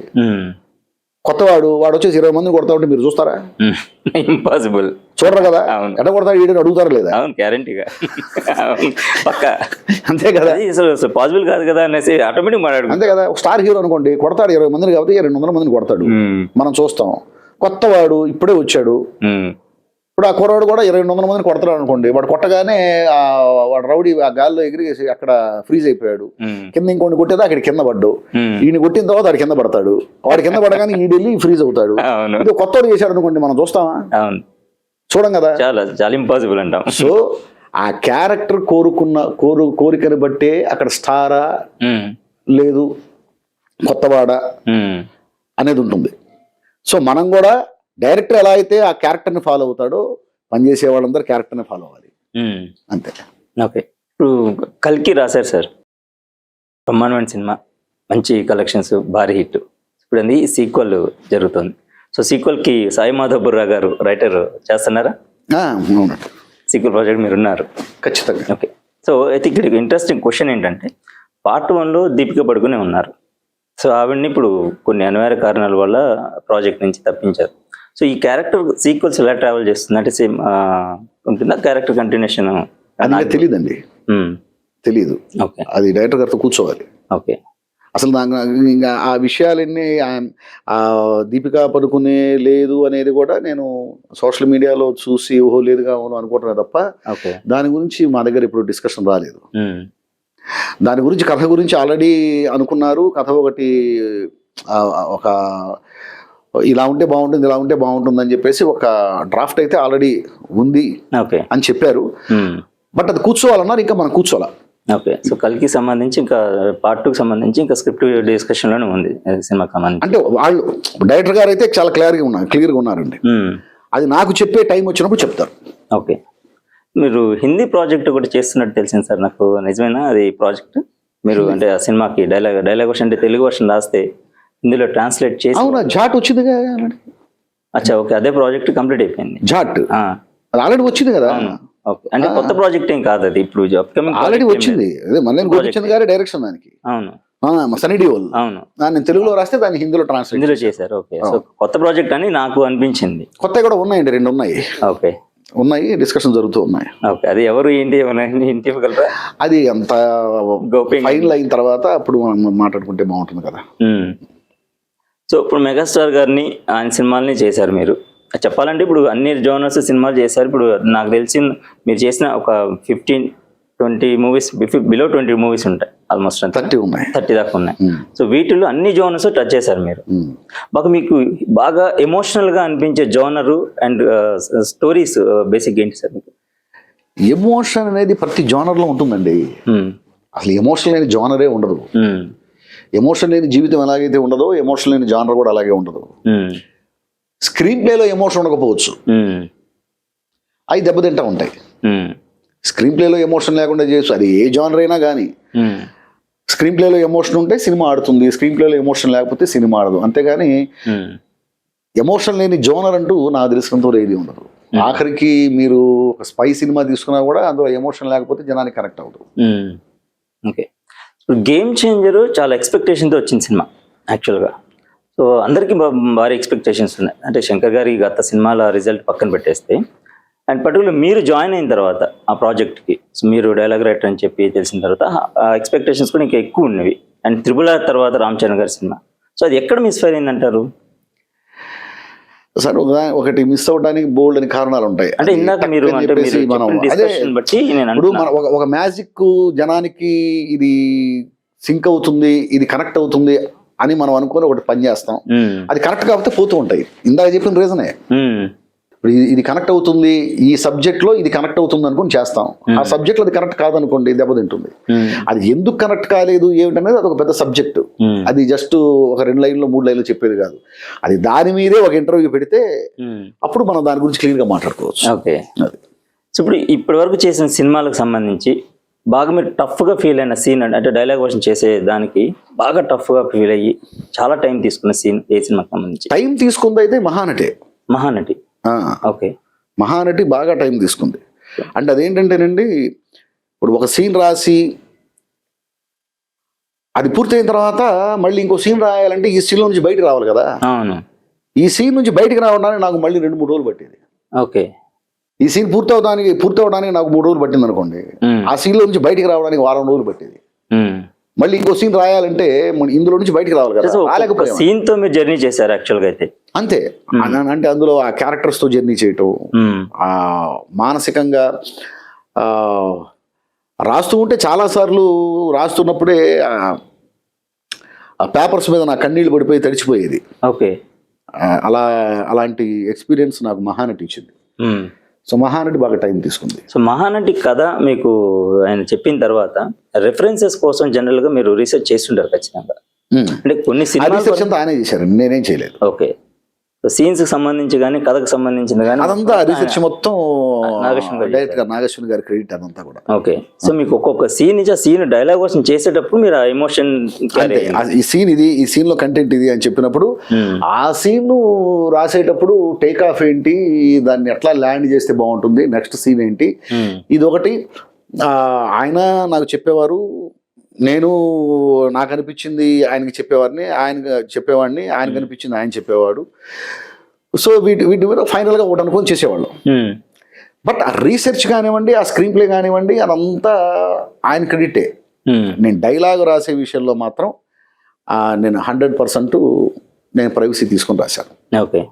కొత్తవాడు వాడు వచ్చేసి 20 మందిని కొడతా ఉంటే మీరు చూస్తారా? ఇంపాసిబుల్, చూడరు కదా. ఎట్లా కొడతాడు వీడిని అడుగుతారా లేదా? గ్యారంటీగా పక్కా అంతే కదా, పాసిబుల్ కాదు కదా అనేసి ఆటోమేటిక్ మాట్లాడు. అంతే కదా. స్టార్ హీరో అనుకోండి కొడతాడు 20 మందిని కాబట్టి 200 మందిని కొడతాడు, మనం చూస్తాం. కొత్తవాడు ఇప్పుడే వచ్చాడు, ఇప్పుడు ఆ కుర్రాడు కూడా 200 మందిని కొడతాడు అనుకోండి, వాడు కొట్టగానే వాడు రౌడీ ఆ గాల్లో ఎగిరిగేసి అక్కడ ఫ్రీజ్ అయిపోయాడు, కింద ఇంకోటి కొట్టేదా అక్కడ కింద పడ్డాడు, ఈయన కొట్టిన తర్వాత వాడు కింద పడతాడు, వాడు కింద పడగానే ఈ వెళ్ళి ఫ్రీజ్ అవుతాడు. ఇది కొత్తవాడు చేశాడు అనుకోండి, మనం చూస్తామా? చూడం కదా, చాలా ఇంపాసిబుల్ అంటాం. సో ఆ క్యారెక్టర్ కోరికని బట్టే అక్కడ స్టారా లేదు కొత్తవాడా అనేది ఉంటుంది. సో మనం కూడా డైరెక్టర్ ఎలా అయితే ఆ క్యారెక్టర్ని ఫాలో అవుతాడో పనిచేసే వాళ్ళందరూ క్యారెక్టర్ని ఫాలో అవ్వాలి, అంతే. ఓకే, ఇప్పుడు కల్కి రాశారు సార్, బ్రహ్మాండమైన సినిమా, మంచి కలెక్షన్స్, భారీ హిట్. ఇప్పుడు అది సీక్వెల్ జరుగుతుంది. సో సీక్వెల్కి సాయి మాధవ్ బుర్రా గారు రైటర్ చేస్తున్నారా? సీక్వెల్ ప్రాజెక్ట్ మీరు ఉన్నారు ఖచ్చితంగా. ఓకే, సో అయితే ఇక్కడ ఇంట్రెస్టింగ్ క్వశ్చన్ ఏంటంటే, పార్ట్ 1లో దీపిక పడుకునే ఉన్నారు. సో ఆవిడని ఇప్పుడు కొన్ని అనివార్య కారణాల వల్ల ప్రాజెక్ట్ నుంచి తప్పించారు. సో ఈ క్యారెక్టర్ సీక్వెల్స్ ఎలా ట్రావెల్ చేస్తుంది అంటే, సేమ్ ఉంటుందా క్యారెక్టర్ కంటిన్యూషన్? అది తెలియదండి, తెలీదు. ఓకే, అది డైరెక్టర్ గారితో కూర్చోవాలి. ఓకే, అసలు నాకు ఇంకా ఆ విషయాలన్నీ ఆ దీపికా పడుకునే లేదు అనేది కూడా నేను సోషల్ మీడియాలో చూసి ఓహో లేదుగా అనుకుంటున్నా తప్ప ఓకే, దాని గురించి మా దగ్గర ఇప్పుడు డిస్కషన్ రాలేదు. దాని గురించి కథ గురించి ఆల్రెడీ అనుకున్నారు. కథ ఒకటి ఒక ఇలా ఉంటే బాగుంటుంది, ఇలా ఉంటే బాగుంటుంది అని చెప్పేసి ఒక డ్రాఫ్ట్ అయితే ఆల్రెడీ ఉంది అని చెప్పారు. బట్ అది కూర్చోవాలన్నారు, ఇంకా మనం కూర్చోవాలా. ఓకే, సో కల్కి సంబంధించి ఇంకా పార్ట్ 2కి సంబంధించి ఇంకా స్క్రిప్ట్ డిస్కషన్లోనే ఉంది సినిమాకి సంబంధించి. అంటే వాళ్ళు డైరెక్టర్ గారు అయితే చాలా క్లియర్గా ఉన్నారండి. అది నాకు చెప్పే టైం వచ్చినప్పుడు చెప్తారు. ఓకే, మీరు హిందీ ప్రాజెక్ట్ ఒకటి చేస్తున్నట్టు తెలిసింది సార్ నాకు, నిజమేనా అది ప్రాజెక్ట్? మీరు అంటే ఆ సినిమాకి డైలాగ్ వర్షన్ అంటే తెలుగు వర్షన్ రాస్తే హిందీలో ట్రాన్స్లేట్ చేసి, అవునా, జాట్ వచ్చింది కదా. అచ్చా, ఓకే, అదే ప్రాజెక్ట్ కంప్లీట్ అయిపోయింది. జాట్ అది ఆల్రెడీ వచ్చింది కదా. ఓకే, అంటే కొత్త ప్రాజెక్ట్ ఏం కాదు అది, ఇప్పుడు అప్కమింగ్ ఆల్రెడీ వచ్చింది. అదే మళ్ళీ గోపిచంద్ గారి డైరెక్షన్ దానికి. అవును, సనీ డియోల్. అవును, నేను తెలుగులో రాస్తే దాన్ని హిందీలో ట్రాన్స్లేట్ చేశారు. ఓకే, సో కొత్త ప్రాజెక్ట్ అని నాకు అనిపించింది. కొత్తవి కూడా ఉన్నాయండి, 2 ఉన్నాయి. ఓకే, ఉన్నాయి, డిస్కషన్ జరుగుతూ ఉన్నాయి. ఓకే, అది ఎవరు ఏంటి ఏమైనా ఇంటి ఇవ్వగలరా? అది అంత ఫైనల్ అయిన తర్వాత అప్పుడు మనం మాట్లాడుకుంటే బాగుంటుంది కదా. సో ఇప్పుడు మెగాస్టార్ గారిని ఆయన సినిమాలని చేశారు మీరు. చెప్పాలంటే ఇప్పుడు అన్ని జోనర్స్ సినిమాలు చేశారు. ఇప్పుడు నాకు తెలిసి మీరు చేసిన ఒక 15-20 మూవీస్, బిలో 20 మూవీస్ ఉంటాయి, ఆల్మోస్ట్ 30 దాకా ఉన్నాయి. సో వీటిలో అన్ని జోనర్స్ టచ్ చేశారు మీరు. మీకు బాగా ఎమోషనల్ గా అనిపించే జోనరు అండ్ స్టోరీస్ బేసిక్ ఏంటి సార్ మీకు? ఎమోషన్ అనేది ప్రతి జోనర్ లో ఉంటుందండి. అసలు ఎమోషన్ లేని జోనరే ఉండదు. ఎమోషన్ లేని జీవితం ఎలాగైతే ఉండదో, ఎమోషన్ లేని జానర్ కూడా అలాగే ఉండదు. స్క్రీన్ ప్లేలో ఎమోషన్ ఉండకపోవచ్చు, అవి దెబ్బతింటా ఉంటాయి. స్క్రీన్ ప్లేలో ఎమోషన్ లేకుండా చేయొచ్చు, అది ఏ జానర్ అయినా కానీ. స్క్రీన్ ప్లేలో ఎమోషన్ ఉంటే సినిమా ఆడుతుంది, స్క్రీన్ ప్లేలో ఎమోషన్ లేకపోతే సినిమా ఆడదు. అంతేగాని ఎమోషన్ లేని జోనర్ అంటూ నాకు తెలిసినంత ఏది ఉండదు. ఆఖరికి మీరు ఒక స్పై సినిమా తీసుకున్నా కూడా అందులో ఎమోషన్ లేకపోతే జనానికి కనెక్ట్ అవుతుంది. ఓకే, గేమ్ చేంజర్ చాలా ఎక్స్పెక్టేషన్తో వచ్చింది సినిమా యాక్చువల్గా. సో అందరికీ భారీ ఎక్స్పెక్టేషన్స్ ఉన్నాయి. అంటే శంకర్ గారి గత సినిమాల రిజల్ట్ పక్కన పెట్టేస్తే, అండ్ పర్టికులర్ మీరు జాయిన్ అయిన తర్వాత ఆ ప్రాజెక్ట్కి, సో మీరు డైలాగ్ రైటర్ అని చెప్పి తెలిసిన తర్వాత ఆ ఎక్స్పెక్టేషన్స్ కూడా ఇంకా ఎక్కువ ఉన్నవి. అండ్ RRR తర్వాత రామ్ చరణ్ గారి సినిమా, సో అది ఎక్కడ మిస్ఫైర్ అయిందంటారు? సార్ ఒకటి మిస్ అవడానికి బోల్డ్ అని కారణాలు ఉంటాయి. అంటే ఇందాక మీరు బట్టి ఇప్పుడు ఒక మ్యాజిక్ జనానికి ఇది సింక్ అవుతుంది, ఇది కనెక్ట్ అవుతుంది అని మనం అనుకుని ఒకటి పని చేస్తాం, అది కరెక్ట్ కాకపోతే పోతూ ఉంటాయి. ఇందాక చెప్పిన రీజనే. ఇప్పుడు ఇది కనెక్ట్ అవుతుంది, ఈ సబ్జెక్ట్ లో ఇది కనెక్ట్ అవుతుంది అనుకుని చేస్తాం, ఆ సబ్జెక్ట్ లో అది కనెక్ట్ కాదనుకోండి దెబ్బతింటుంది. అది ఎందుకు కనెక్ట్ కాలేదు ఏమిటనేది అది ఒక పెద్ద సబ్జెక్టు. అది జస్ట్ ఒక 2 లైన్లో 3 లైన్లో చెప్పేది కాదు. అది దాని మీదే ఒక ఇంటర్వ్యూ పెడితే అప్పుడు మనం దాని గురించి క్లియర్ గా మాట్లాడుకోవచ్చు. ఓకే, సో ఇప్పుడు ఇప్పటి వరకు చేసిన సినిమాలకు సంబంధించి బాగా మీరు టఫ్గా ఫీల్ అయిన సీన్ అంటే డైలాగ్ వర్షన్ చేసే దానికి బాగా టఫ్గా ఫీల్ అయ్యి చాలా టైం తీసుకున్న సీన్ ఏ సినిమాకి సంబంధించి? టైం తీసుకుంది అయితే మహానటి. ఓకే, మహానటి బాగా టైం తీసుకుంది. అంటే అదేంటంటేనండి, ఇప్పుడు ఒక సీన్ రాసి అది పూర్తయిన తర్వాత మళ్ళీ ఇంకో సీన్ రాయాలంటే ఈ సీన్ నుంచి బయటకు రావాలి కదా. అవును, ఈ సీన్ నుంచి బయటకు రావడానికి నాకు మళ్ళీ 2-3 రోజులు పట్టేది. ఓకే, ఈ సీన్ పూర్తవడానికి నాకు 3 రోజులు పట్టింది అనుకోండి, ఆ సీన్లో నుంచి బయటికి రావడానికి 1 వారం రోజులు పట్టేది. మళ్ళీ ఇంకో సీన్ రాయాలంటే ఇందులో నుంచి బయటికి రావాలి కదా, రాలేకపోయాం. సీన్ తో మీరు జర్నీ చేశారు యాక్చువల్ గా అయితే. అంతే. అంటే అందులో ఆ క్యారెక్టర్స్ తో జర్నీ చేయటం, ఆ మానసికంగా రాస్తూ ఉంటే చాలాసార్లు రాస్తున్నప్పుడే ఆ పేపర్స్ మీద నా కన్నీళ్లు పడిపోయి తడిచిపోయేది. ఓకే. అలాంటి ఎక్స్పీరియన్స్ నాకు మహానటి ఇచ్చింది. సో మహానటి బాగా టైం తీసుకుంది. సో మహానటి కథ మీకు ఆయన చెప్పిన తర్వాత రెఫరెన్సెస్ కోసం జనరల్ గా మీరు రీసెర్చ్ చేస్తుంటారు ఖచ్చితంగా. అంటే కొన్ని సినిమాలు ఆయనే చేశారు, నేనేం చేయలేదు. ఓకే. సీన్స్ కి సంబంధించి కానీ కథకు సంబంధించిన కానీ అదంతా రీసెర్చ్ మొత్తం డైరెక్ట్ గా నాగేశ్వరి గారి క్రెడిట్ అదంతా కూడా. ఓకే. సో మీకు ఒక్కొక్క సీన్ నుంచి ఆ సీన్ డైలాగ్ వర్షన్ చేసేటప్పుడు మీరు ఆ ఎమోషన్ ఈ సీన్ ఇది, ఈ సీన్ లో కంటెంట్ ఇది అని చెప్పినప్పుడు ఆ సీన్ రాసేటప్పుడు టేక్ ఆఫ్ ఏంటి, దాన్ని ఎట్లా ల్యాండ్ చేస్తే బాగుంటుంది, నెక్స్ట్ సీన్ ఏంటి, ఇది ఒకటి ఆయన నాకు చెప్పేవారు. నేను నాకు అనిపించింది ఆయనకి చెప్పేవాడిని, ఆయనకు అనిపించింది ఆయన చెప్పేవాడు. సో వీటి మీద ఫైనల్గా ఒకటి అనుకొని చేసేవాళ్ళం. బట్ ఆ రీసెర్చ్ కానివ్వండి, ఆ స్క్రీన్ ప్లే కానివ్వండి, అదంతా ఆయన క్రెడిటే. నేను డైలాగ్ రాసే విషయంలో మాత్రం నేను 100% నేను ప్రైవసీ తీసుకొని రాశాను. ఓకే.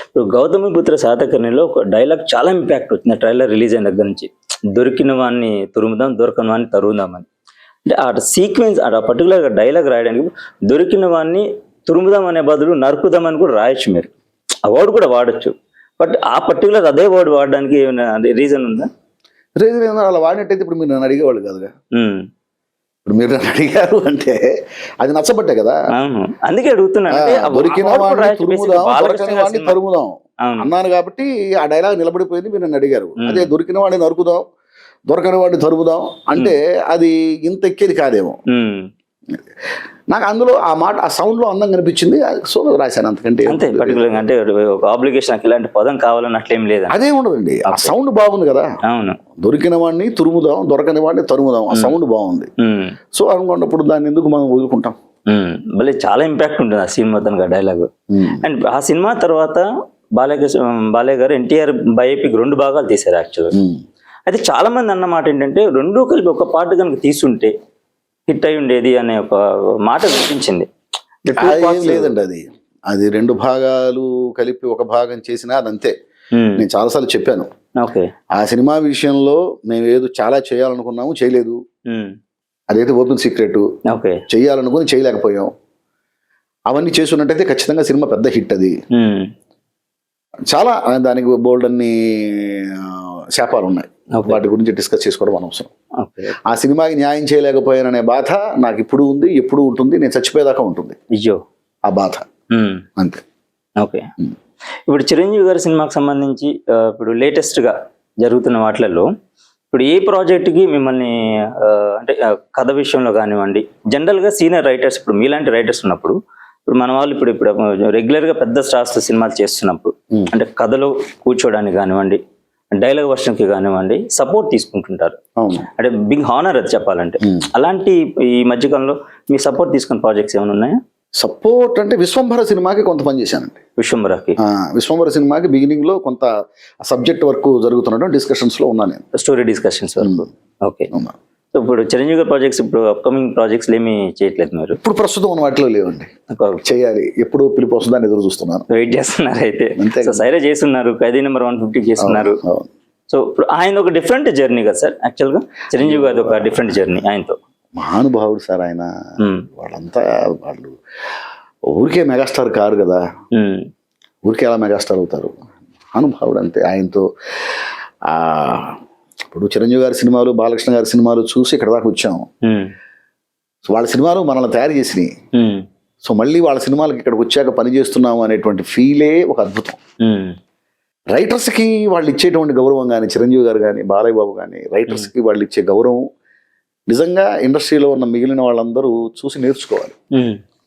ఇప్పుడు గౌతమిపుత్ర శాతకర్ణిలో ఒక డైలాగ్ చాలా ఇంపాక్ట్ వచ్చింది ట్రైలర్ రిలీజ్ అయిన దగ్గర నుంచి. దొరికిన వాడిని తురుముదాం, దొరకని వాడిని తరుగుదామని. అంటే ఆ సీక్వెన్స్, ఆ పర్టికులర్గా డైలాగ్ రాయడానికి దొరికిన వాడిని తురుముదాం అనే బదులు నరుకుదాం అని కూడా రాయొచ్చు, మీరు ఆ వర్డ్ కూడా వాడచ్చు. బట్ ఆ పర్టికులర్ అదే వర్డ్ వాడడానికి ఏమైనా రీజన్ ఉందా? రీజన్ ఏమన్నా అలా వాడినట్టయితే ఇప్పుడు మీరు నన్ను అడిగేవాళ్ళు కాదుగా. ఇప్పుడు మీరు నన్ను అడిగారు అంటే అది నచ్చబట్టే కదా. అందుకే అడుగుతున్నాను. దొరికిన వాడిని తురుముదాం, దొరకని వాడిని తరుముదాం అన్నాను కాబట్టి ఆ డైలాగ్ నిలబడిపోయింది. మీరు నన్ను అడిగారు. అదే దొరికిన వాడిని నరుకుదాం, దొరకని వాడిని తరుముదాం అంటే అది ఇంత ఎక్కేది కాదేమో. నాకు అందులో ఆ మాట, ఆ సౌండ్ లో అందంగా అనిపించింది, సో రాశాను. అంతకంటే అంతే. పర్టికులర్ అంటే ఒక ఆబ్లిగేషన్ ఇలాంటి పదం కావాలని అట్లేం లేదు. అదే ఉండదండి, ఆ సౌండ్ బాగుంది కదా. అవును. దొరికిన వాడిని తురుముదాం, దొరకని వాడిని తరుముదాం, ఆ సౌండ్ బాగుంది. సో అనుకున్నప్పుడు దాన్ని ఎందుకు మనం వదులుకుంటాం. మళ్ళీ చాలా ఇంపాక్ట్ ఉంటుంది ఆ సినిమా మొత్తానికి డైలాగ్. అండ్ ఆ సినిమా తర్వాత బాలయ్య గారు ఎన్టీఆర్ బయోపిక్ 2 భాగాలు తీశారు యాక్చువల్గా. అయితే చాలా మంది అన్నమాట ఏంటంటే రెండూ కలిపి ఒక పాట కనుక తీసుంటే హిట్ అయి ఉండేది అనే ఒక మాట వినిపించింది. లేదండి, అది 2 భాగాలు కలిపి ఒక భాగం చేసినా అదంతే. నేను చాలాసార్లు చెప్పాను. ఆ సినిమా విషయంలో మేము ఏదో చాలా చేయాలనుకున్నాము, చేయలేదు. అదైతే ఓపెన్ సీక్రెట్. చేయాలనుకుని చేయలేకపోయాం. అవన్నీ చేస్తున్నట్టయితే ఖచ్చితంగా సినిమా పెద్ద హిట్. అది చాలా దానికి బోల్డ్ అన్ని శాపాలు ఉన్నాయి, వాటి గురించి డిస్కస్ చేసుకోవడం అనవసరం. ఆ సినిమాకి న్యాయం చేయలేకపోయాననే బాధ నాకు ఇప్పుడు ఉంది, ఎప్పుడు ఉంటుంది, నేను చచ్చిపోయేదాకా ఉంటుంది ఆ బాధ. అంతే. ఓకే. ఇప్పుడు చిరంజీవి గారి సినిమాకి సంబంధించి ఇప్పుడు లేటెస్ట్గా జరుగుతున్న వాటిలలో ఇప్పుడు ఏ ప్రాజెక్ట్కి మిమ్మల్ని అంటే కథ విషయంలో కానివ్వండి, జనరల్గా సీనియర్ రైటర్స్, ఇప్పుడు మీలాంటి రైటర్స్ ఉన్నప్పుడు, ఇప్పుడు మన వాళ్ళు ఇప్పుడు రెగ్యులర్గా పెద్ద స్టార్స్ సినిమాలు చేస్తున్నప్పుడు అంటే కథలో కూర్చోడానికి కానివ్వండి, డైలాగ్ వర్షన్ కి కానివ్వండి సపోర్ట్ తీసుకుంటుంటారు. అంటే బిగ్ హానర్ అది చెప్పాలంటే. అలాంటి ఈ మధ్యకాలంలో మీ సపోర్ట్ తీసుకున్న ప్రాజెక్ట్స్ ఏమైనా ఉన్నాయా? సపోర్ట్ అంటే విశ్వంభర సినిమాకి కొంత పని చేశానండి. విశ్వంభర సినిమాకి బిగినింగ్ లో కొంత సబ్జెక్ట్ వర్క్ జరుగుతున్నట్టు డిస్కషన్స్ లో ఉన్నాను నేను. స్టోరీ డిస్కషన్స్ వరకు. ఓకే. ఇప్పుడు చిరంజీవి గారి ప్రాజెక్ట్స్, ఇప్పుడు అప్కమింగ్ ప్రాజెక్ట్స్ ఏమీ చేయట్లేదు మీరు? ఇప్పుడు ప్రస్తుతం ఉన్న వాటిలో లేవండి, చేయాలి. ఎప్పుడు పిలుపు వస్తుందని ఎదురు చూస్తున్నాను, వెయిట్ చేస్తున్నారు. అయితే సైరా చేస్తున్నారు, ఖైదీ నెంబర్ 150 చేస్తున్నారు. సో ఇప్పుడు ఆయన ఒక డిఫరెంట్ జర్నీ కదా సార్. యాక్చువల్గా చిరంజీవి గారి ఒక డిఫరెంట్ జర్నీ ఆయనతో. మహానుభావుడు సార్ ఆయన. వాళ్ళంతా వాళ్ళు ఊరికే మెగాస్టార్ కారు కదా, ఊరికే ఎలా మెగాస్టార్ అవుతారు. మహానుభావుడు అంతే. ఆయనతో ఇప్పుడు చిరంజీవి గారి సినిమాలు, బాలకృష్ణ గారి సినిమాలు చూసి ఇక్కడ దాకా వచ్చాము. సో వాళ్ళ సినిమాలు మనల్ని తయారు చేసినాయి. సో మళ్ళీ వాళ్ళ సినిమాలకు ఇక్కడికి వచ్చాక పని చేస్తున్నాము అనేటువంటి ఫీలే ఒక అద్భుతం. రైటర్స్కి వాళ్ళు ఇచ్చేటువంటి గౌరవం కానీ, చిరంజీవి గారు కానీ, బాలయ్య బాబు కానీ, రైటర్స్కి వాళ్ళు ఇచ్చే గౌరవం నిజంగా ఇండస్ట్రీలో ఉన్న మిగిలిన వాళ్ళందరూ చూసి నేర్చుకోవాలి.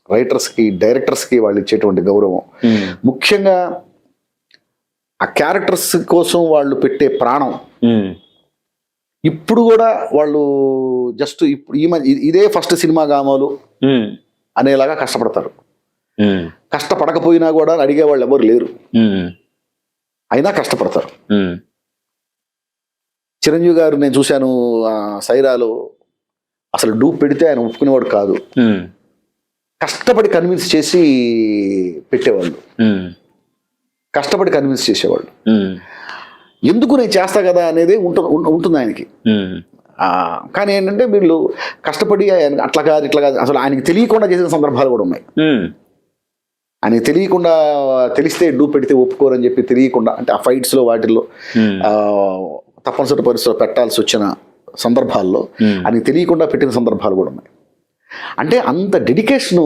రైటర్స్కి, డైరెక్టర్స్కి వాళ్ళు ఇచ్చేటువంటి గౌరవం, ముఖ్యంగా ఆ క్యారెక్టర్స్ కోసం వాళ్ళు పెట్టే ప్రాణం. ఇప్పుడు కూడా వాళ్ళు జస్ట్ ఇప్పుడు ఇదే ఫస్ట్ సినిమా కామాలు అనేలాగా కష్టపడతారు. కష్టపడకపోయినా కూడా అడిగే వాళ్ళు ఎవరు లేరు, అయినా కష్టపడతారు. చిరంజీవి గారు నేను చూశాను సైరాలో అసలు డూప్ పెడితే ఆయన ఒప్పుకునేవాడు కాదు. కష్టపడి కన్విన్స్ చేసి పెట్టేవాళ్ళు, కష్టపడి కన్విన్స్ చేసేవాళ్ళు. ఎందుకు నేను చేస్తా కదా అనేది ఉంటుంది ఆయనకి. కానీ ఏంటంటే వీళ్ళు కష్టపడి అట్లా కాదు ఇట్లా కాదు, అసలు ఆయనకి తెలియకుండా చేసిన సందర్భాలు కూడా ఉన్నాయి. ఆయనకి తెలియకుండా, తెలిస్తే డూప్ పెడితే ఒప్పుకోరని చెప్పి తెలియకుండా, అంటే ఆ ఫైట్స్లో వాటిల్లో తప్పనిసరి పరిస్థితుల్లో పెట్టాల్సి వచ్చిన సందర్భాల్లో ఆయనకి తెలియకుండా పెట్టిన సందర్భాలు కూడా ఉన్నాయి. అంటే అంత డెడికేషను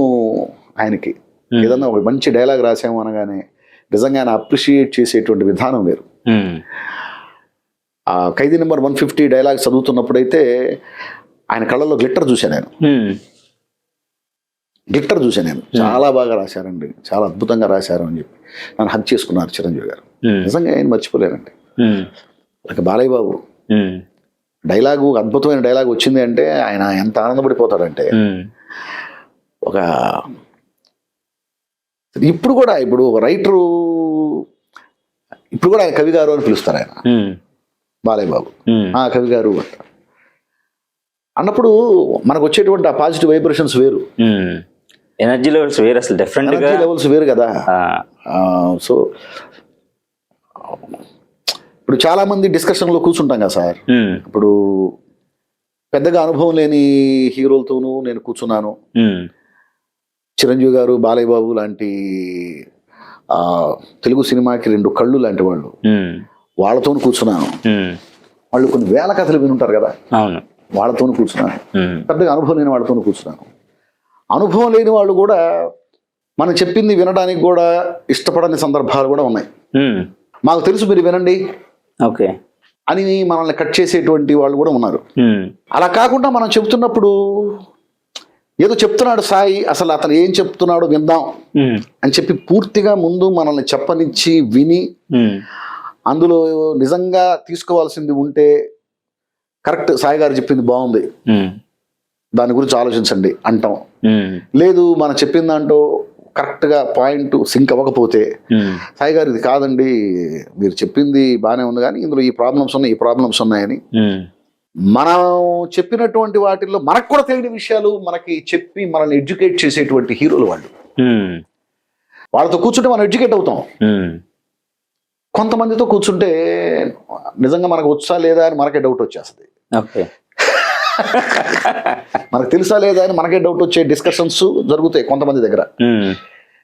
ఆయనకి. ఏదన్నా ఒక మంచి డైలాగ్ రాసాము అనగానే నిజంగా ఆయన అప్రిషియేట్ చేసేటువంటి విధానం వేరు. ఆ ఖైదీ నెంబర్ 150 డైలాగ్ చదువుతున్నప్పుడైతే ఆయన కళ్ళల్లో గ్లిట్టర్ చూశాను నేను. చాలా బాగా రాశారండి, చాలా అద్భుతంగా రాశారు అని చెప్పి నన్ను హక్ చేసుకున్నారు చిరంజీవి గారు. నిజంగా ఆయన మర్చిపోలేనండి. ఇక బాలయ్య బాబు డైలాగు, అద్భుతమైన డైలాగ్ వచ్చింది అంటే ఆయన ఎంత ఆనందపడిపోతాడంటే, ఒక ఇప్పుడు కూడా రైటరు, ఇప్పుడు కూడా ఆయన కవి గారు అని పిలుస్తారు ఆయన, బాలయ్య బాబు కవి గారు అంట అన్నప్పుడు మనకు వచ్చేటువంటి ఆ పాజిటివ్ వైబ్రేషన్స్ వేరు, ఎనర్జీ లెవెల్స్ వేరు, అసలు డిఫరెంట్ ఎనర్జీ లెవెల్స్ వేరు కదా. సో ఇప్పుడు చాలా మంది డిస్కషన్లో కూర్చుంటాం కదా సార్. ఇప్పుడు పెద్దగా అనుభవం లేని హీరోలతోనూ నేను కూర్చున్నాను. చిరంజీవి గారు, బాలయ్య బాబు లాంటి తెలుగు సినిమాకి 2 కళ్ళు లాంటి వాళ్ళు, వాళ్ళతో కూర్చున్నాను. వాళ్ళు కొన్ని వేల కథలు వినుంటారు కదా, వాళ్ళతో కూర్చున్నాను. పెద్దగా అనుభవం లేని వాళ్ళతో కూర్చున్నాను. అనుభవం లేని వాళ్ళు కూడా మనం చెప్పింది వినడానికి కూడా ఇష్టపడని సందర్భాలు కూడా ఉన్నాయి. మాకు తెలుసు, మీరు వినండి ఓకే అని మనల్ని కట్ చేసేటువంటి వాళ్ళు కూడా ఉన్నారు. అలా కాకుండా మనం చెప్తున్నప్పుడు ఏదో చెప్తున్నాడు సాయి, అసలు అతను ఏం చెప్తున్నాడో విందాం అని చెప్పి పూర్తిగా ముందు మనల్ని చెప్పనిచ్చి విని అందులో నిజంగా తీసుకోవాల్సింది ఉంటే కరెక్ట్, సాయి గారు చెప్పింది బాగుంది, దాని గురించి ఆలోచించండి అంటాం. లేదు మనం చెప్పిన దాంట్లో కరెక్ట్ గా పాయింట్ సింక్ అవ్వకపోతే, సాయి గారు ఇది కాదండి, మీరు చెప్పింది బాగానే ఉంది కానీ ఇందులో ఈ ప్రాబ్లమ్స్ ఉన్నాయని మనం చెప్పినటువంటి వాటిల్లో మనకు కూడా తెలియని విషయాలు మనకి చెప్పి మనల్ని ఎడ్యుకేట్ చేసేటువంటి హీరోలు వాళ్ళు. వాళ్ళతో కూర్చుంటే మనం ఎడ్యుకేట్ అవుతాం. కొంతమందితో కూర్చుంటే నిజంగా మనకు వచ్చా లేదా అని మనకే డౌట్ వచ్చేస్తుంది. మనకు తెలుసా లేదా అని మనకే డౌట్ వచ్చే డిస్కషన్స్ జరుగుతాయి కొంతమంది దగ్గర.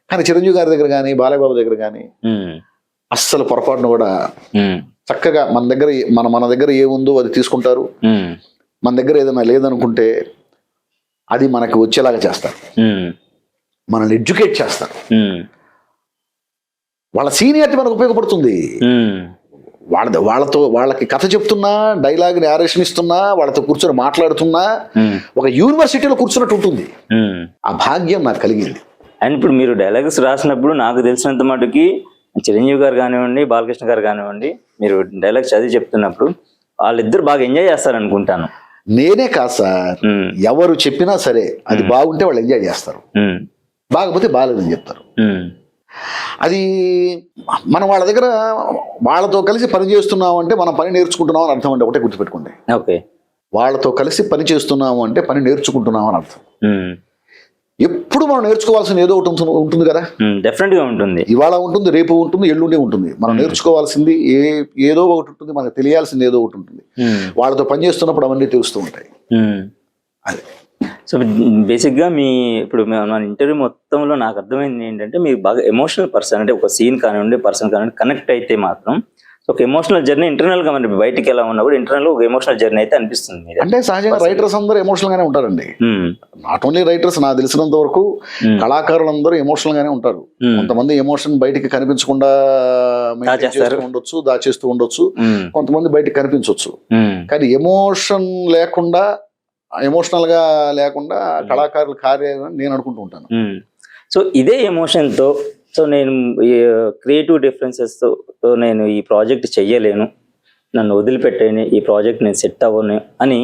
కానీ చిరంజీవి గారి దగ్గర కానీ, బాలయ్య బాబు దగ్గర కానీ అస్సలు పొరపాటును కూడా చక్కగా మన దగ్గర ఏముందో అది తీసుకుంటారు. మన దగ్గర ఏదైనా లేదనుకుంటే అది మనకి వచ్చేలాగా చేస్తారు, మనల్ని ఎడ్యుకేట్ చేస్తారు. వాళ్ళ సీనియారిటీ మనకు ఉపయోగపడుతుంది. వాళ్ళకి కథ చెప్తున్నా, డైలాగ్ నేరేషన్ ఇస్తున్నా, వాళ్ళతో కూర్చొని మాట్లాడుతున్నా ఒక యూనివర్సిటీలో కూర్చున్నట్టు ఉంటుంది. ఆ భాగ్యం నాకు కలిగింది. అండ్ ఇప్పుడు మీరు డైలాగ్స్ రాసినప్పుడు నాకు తెలిసినంత మటుకి చిరంజీవి గారు కానివ్వండి, బాలకృష్ణ గారు కానివ్వండి, మీరు డైలాగ్స్ చదివి చెప్తున్నప్పుడు వాళ్ళిద్దరు బాగా ఎంజాయ్ చేస్తారు అనుకుంటాను. నేనే కాదు సార్, ఎవరు చెప్పినా సరే అది బాగుంటే వాళ్ళు ఎంజాయ్ చేస్తారు, బాగపోతే బాగాలేదని చెప్తారు. అది మనం వాళ్ళ దగ్గర వాళ్ళతో కలిసి పని చేస్తున్నాము అంటే మనం పని నేర్చుకుంటున్నాం అని అర్థం. అంటే ఒకటే గుర్తుపెట్టుకోండి, వాళ్ళతో కలిసి పని చేస్తున్నాము అంటే పని నేర్చుకుంటున్నాం అని అర్థం. ఎప్పుడు మనం నేర్చుకోవాల్సింది ఏదో ఒకటి ఉంటుంది కదా, డెఫినెట్ గా ఉంటుంది. ఇవాళ ఉంటుంది, రేపు ఉంటుంది, ఎల్లుండే ఉంటుంది. మనం నేర్చుకోవాల్సింది ఏదో ఒకటి ఉంటుంది, మనకు తెలియాల్సింది ఏదో ఒకటి ఉంటుంది. వాళ్ళతో పని చేస్తున్నప్పుడు అవన్నీ తెలుస్తూ ఉంటాయి. అదే సో బేసిక్గా ఇప్పుడు మన ఇంటర్వ్యూ మొత్తంలో నాకు అర్థమైంది ఏంటంటే మీరు బాగా ఎమోషనల్ పర్సన్. అంటే ఒక సీన్ కానివ్వండి, పర్సన్ కానివ్వండి, కనెక్ట్ అయితే మాత్రం ఒక ఎమోషనల్ జర్నీ ఇంటర్నల్ గా మరి బయటికి ఎలా ఉన్నా కూడా ఇంటర్నల్ ఒక ఎమోషనల్ జర్నీ అయితే అనిపిస్తుంది. అంటే సహజంగా రైటర్స్ అందరూ ఎమోషనల్ గానే ఉంటారండి. నాట్ ఓన్లీ రైటర్స్, నాకు తెలిసినంత వరకు కళాకారులందరూ ఎమోషనల్ గానే ఉంటారు. కొంతమంది ఎమోషన్ బయటికి కనిపించకుండా ఉండొచ్చు, దాచేస్తూ ఉండొచ్చు. కొంతమంది బయటికి కనిపించవచ్చు. కానీ ఎమోషనల్ గా లేకుండా కళాకారుల కార్యం నేను అనుకుంటూ ఉంటాను. సో ఇదే ఎమోషన్ తో నేను క్రియేటివ్ డిఫరెన్సెస్ తో నేను ఈ ప్రాజెక్ట్ చెయ్యలేను, నన్ను వదిలిపెట్టేని, ఈ ప్రాజెక్ట్ నేను సెట్ అవ్వను అని,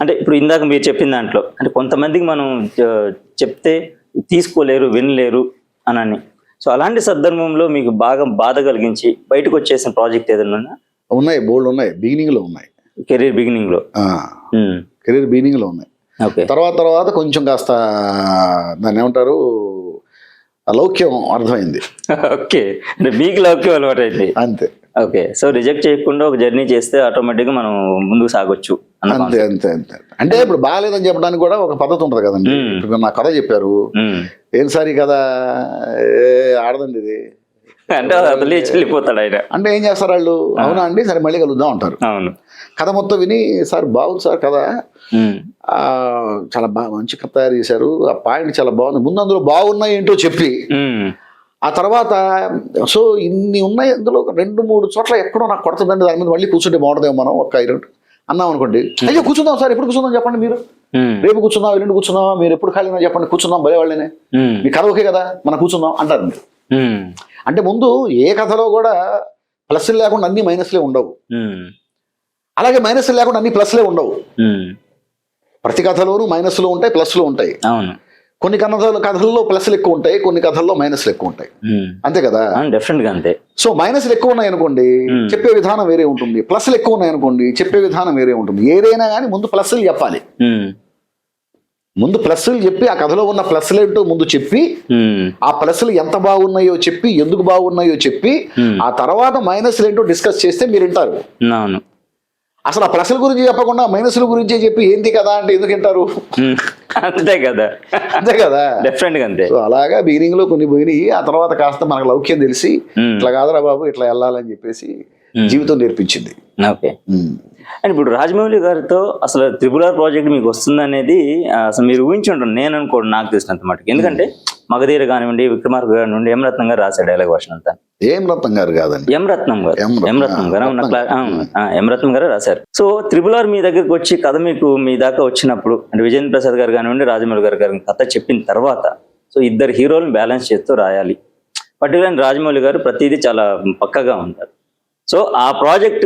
అంటే ఇప్పుడు ఇందాక మీరు చెప్పిన దాంట్లో అంటే కొంతమందికి మనం చెప్తే తీసుకోలేరు, వినలేరు అని. సో అలాంటి సందర్భంలో మీకు బాగా బాధ కలిగించి బయటకు వచ్చేసిన ప్రాజెక్ట్ ఏదైనా ఉన్నాయి? బోల్డ్ ఉన్నాయి. బిగినింగ్ లో ఉన్నాయి, కెరీర్ బిగినింగ్ లో ఉన్నాయి. ఓకే. తర్వాత కొంచెం కాస్త దాన్ని ఏమంటారు లౌక్యం అర్థమైంది. ఓకే, అంటే మీకు లౌక్యం అలవాటు అయింది. అంతే ఓకే, సో రిజెక్ట్ చేయకుండా ఒక జర్నీ చేస్తే ఆటోమేటిక్గా మనం ముందుకు సాగొచ్చు అన్న అంతే అంతే అంతే అంటే ఇప్పుడు బాగాలేదని చెప్పడానికి కూడా ఒక పద్ధతి ఉంటుంది కదండి. ఇప్పుడు నా కథ చెప్పారు, ఏం సార్ ఈ కథ ఆడదండి ఇది అంటే అసలు చెల్లిపోతాడు ఆయన. అంటే ఏం చేస్తారు వాళ్ళు, అవునా అండి సరే మళ్ళీ కలుద్దాం అంటారు. అవును, కథ మొత్తం విని సార్ బాగుంది సార్ కథ, చాలా బాగా మంచి కథ తయారు చేశారు, ఆ పాయింట్ చాలా బాగుంది, ముందు అందులో బాగున్నాయి ఏంటో చెప్పి ఆ తర్వాత సో ఇన్ని ఉన్నాయి అందులో 2-3 చోట్ల ఎక్కడో నాకు కొడుతుందండి, దాని మీద మళ్ళీ కూర్చుంటే బాగుంటుందేమో మనం ఒక 2 అన్నాం అనుకోండి. అయ్యో కూర్చుందాం సార్, ఎప్పుడు కూర్చుందాం చెప్పండి, మీరు రేపు కూర్చుందాం, ఎల్లుండి కూర్చుందాం, మీరు ఎప్పుడు ఖాళీనా చెప్పండి, కూర్చుందాం భలే వాళ్ళనే, మీ కథ ఓకే కదా మనం కూర్చుందాం అంటారు మీరు. అంటే ముందు ఏ కథలో కూడా ప్లస్లు లేకుండా అన్ని మైనస్లే ఉండవు, అలాగే మైనస్లు లేకుండా అన్ని ప్లస్లే ఉండవు. ప్రతి కథలోనూ మైనస్లు ఉంటాయి, ప్లస్లు ఉంటాయి. అవును, కొన్ని కథల్లో ప్లస్లు ఎక్కువ ఉంటాయి, కొన్ని కథల్లో మైనస్లు ఎక్కువ ఉంటాయి, అంతే కదా. డెఫినెట్ గా అంతే. సో మైనస్లు ఎక్కువ ఉన్నాయి అనుకోండి, చెప్పే విధానం వేరే ఉంటుంది, ప్లస్లు ఎక్కువ ఉన్నాయి అనుకోండి, చెప్పే విధానం వేరే ఉంటుంది. ఏదైనా కానీ ముందు ప్లస్లు చెప్పాలి, ముందు ప్లస్లు చెప్పి ఆ కథలో ఉన్న ప్లస్లు ఏంటో ముందు చెప్పి ఆ ప్లస్లు ఎంత బాగున్నాయో చెప్పి ఎందుకు బాగున్నాయో చెప్పి ఆ తర్వాత మైనస్లు ఏంటో డిస్కస్ చేస్తే మీరు వింటారు. అవును, అసలు ఆ ప్లస్ల గురించి చెప్పకుండా మైనస్ల గురించే చెప్పి ఏంటి కదా అంటే ఎందుకు వింటారు? అంతే కదా, అంతే కదా, డెఫినెట్ గా అంతే. సో అలాగా బిగినింగ్ లో కొన్ని పోయినాయి, ఆ తర్వాత కాస్త మనకు లౌక్యం తెలిసి ఇట్లా కాదురా బాబు ఇట్లా వెళ్ళాలని చెప్పేసి జీవితం నేర్పించింది. ఓకే, అండ్ ఇప్పుడు రాజమౌళి గారితో అసలు RRR ప్రాజెక్ట్ మీకు వస్తుంది అనేది అసలు మీరు ఊహించి ఉంటారు, నేను అనుకోండి, నాకు తెలిసినంత మటుకు. ఎందుకంటే మగధీర కానివ్వండి, విక్రమార్క కానివ్వండి, ఎం రత్నం గారు రాశాడు డైలాగ్ వర్షన్ అంతా. ఏం రత్నం గారు కాదండి, ఎం రత్నం గారు ఎం రత్నం గారు రాశారు. సో RRR మీ దగ్గరికి వచ్చి కథ మీకు మీ దాకా వచ్చినప్పుడు, అంటే విజేంద్ర ప్రసాద్ గారు కానివ్వండి, రాజమౌళి గారు కథ చెప్పిన తర్వాత, సో ఇద్దరు హీరోలను బ్యాలెన్స్ చేస్తూ రాయాలి. పర్టికులర్ రాజమౌళి గారు ప్రతిదీ చాలా పక్కగా ఉంటారు. సో ఆ ప్రాజెక్ట్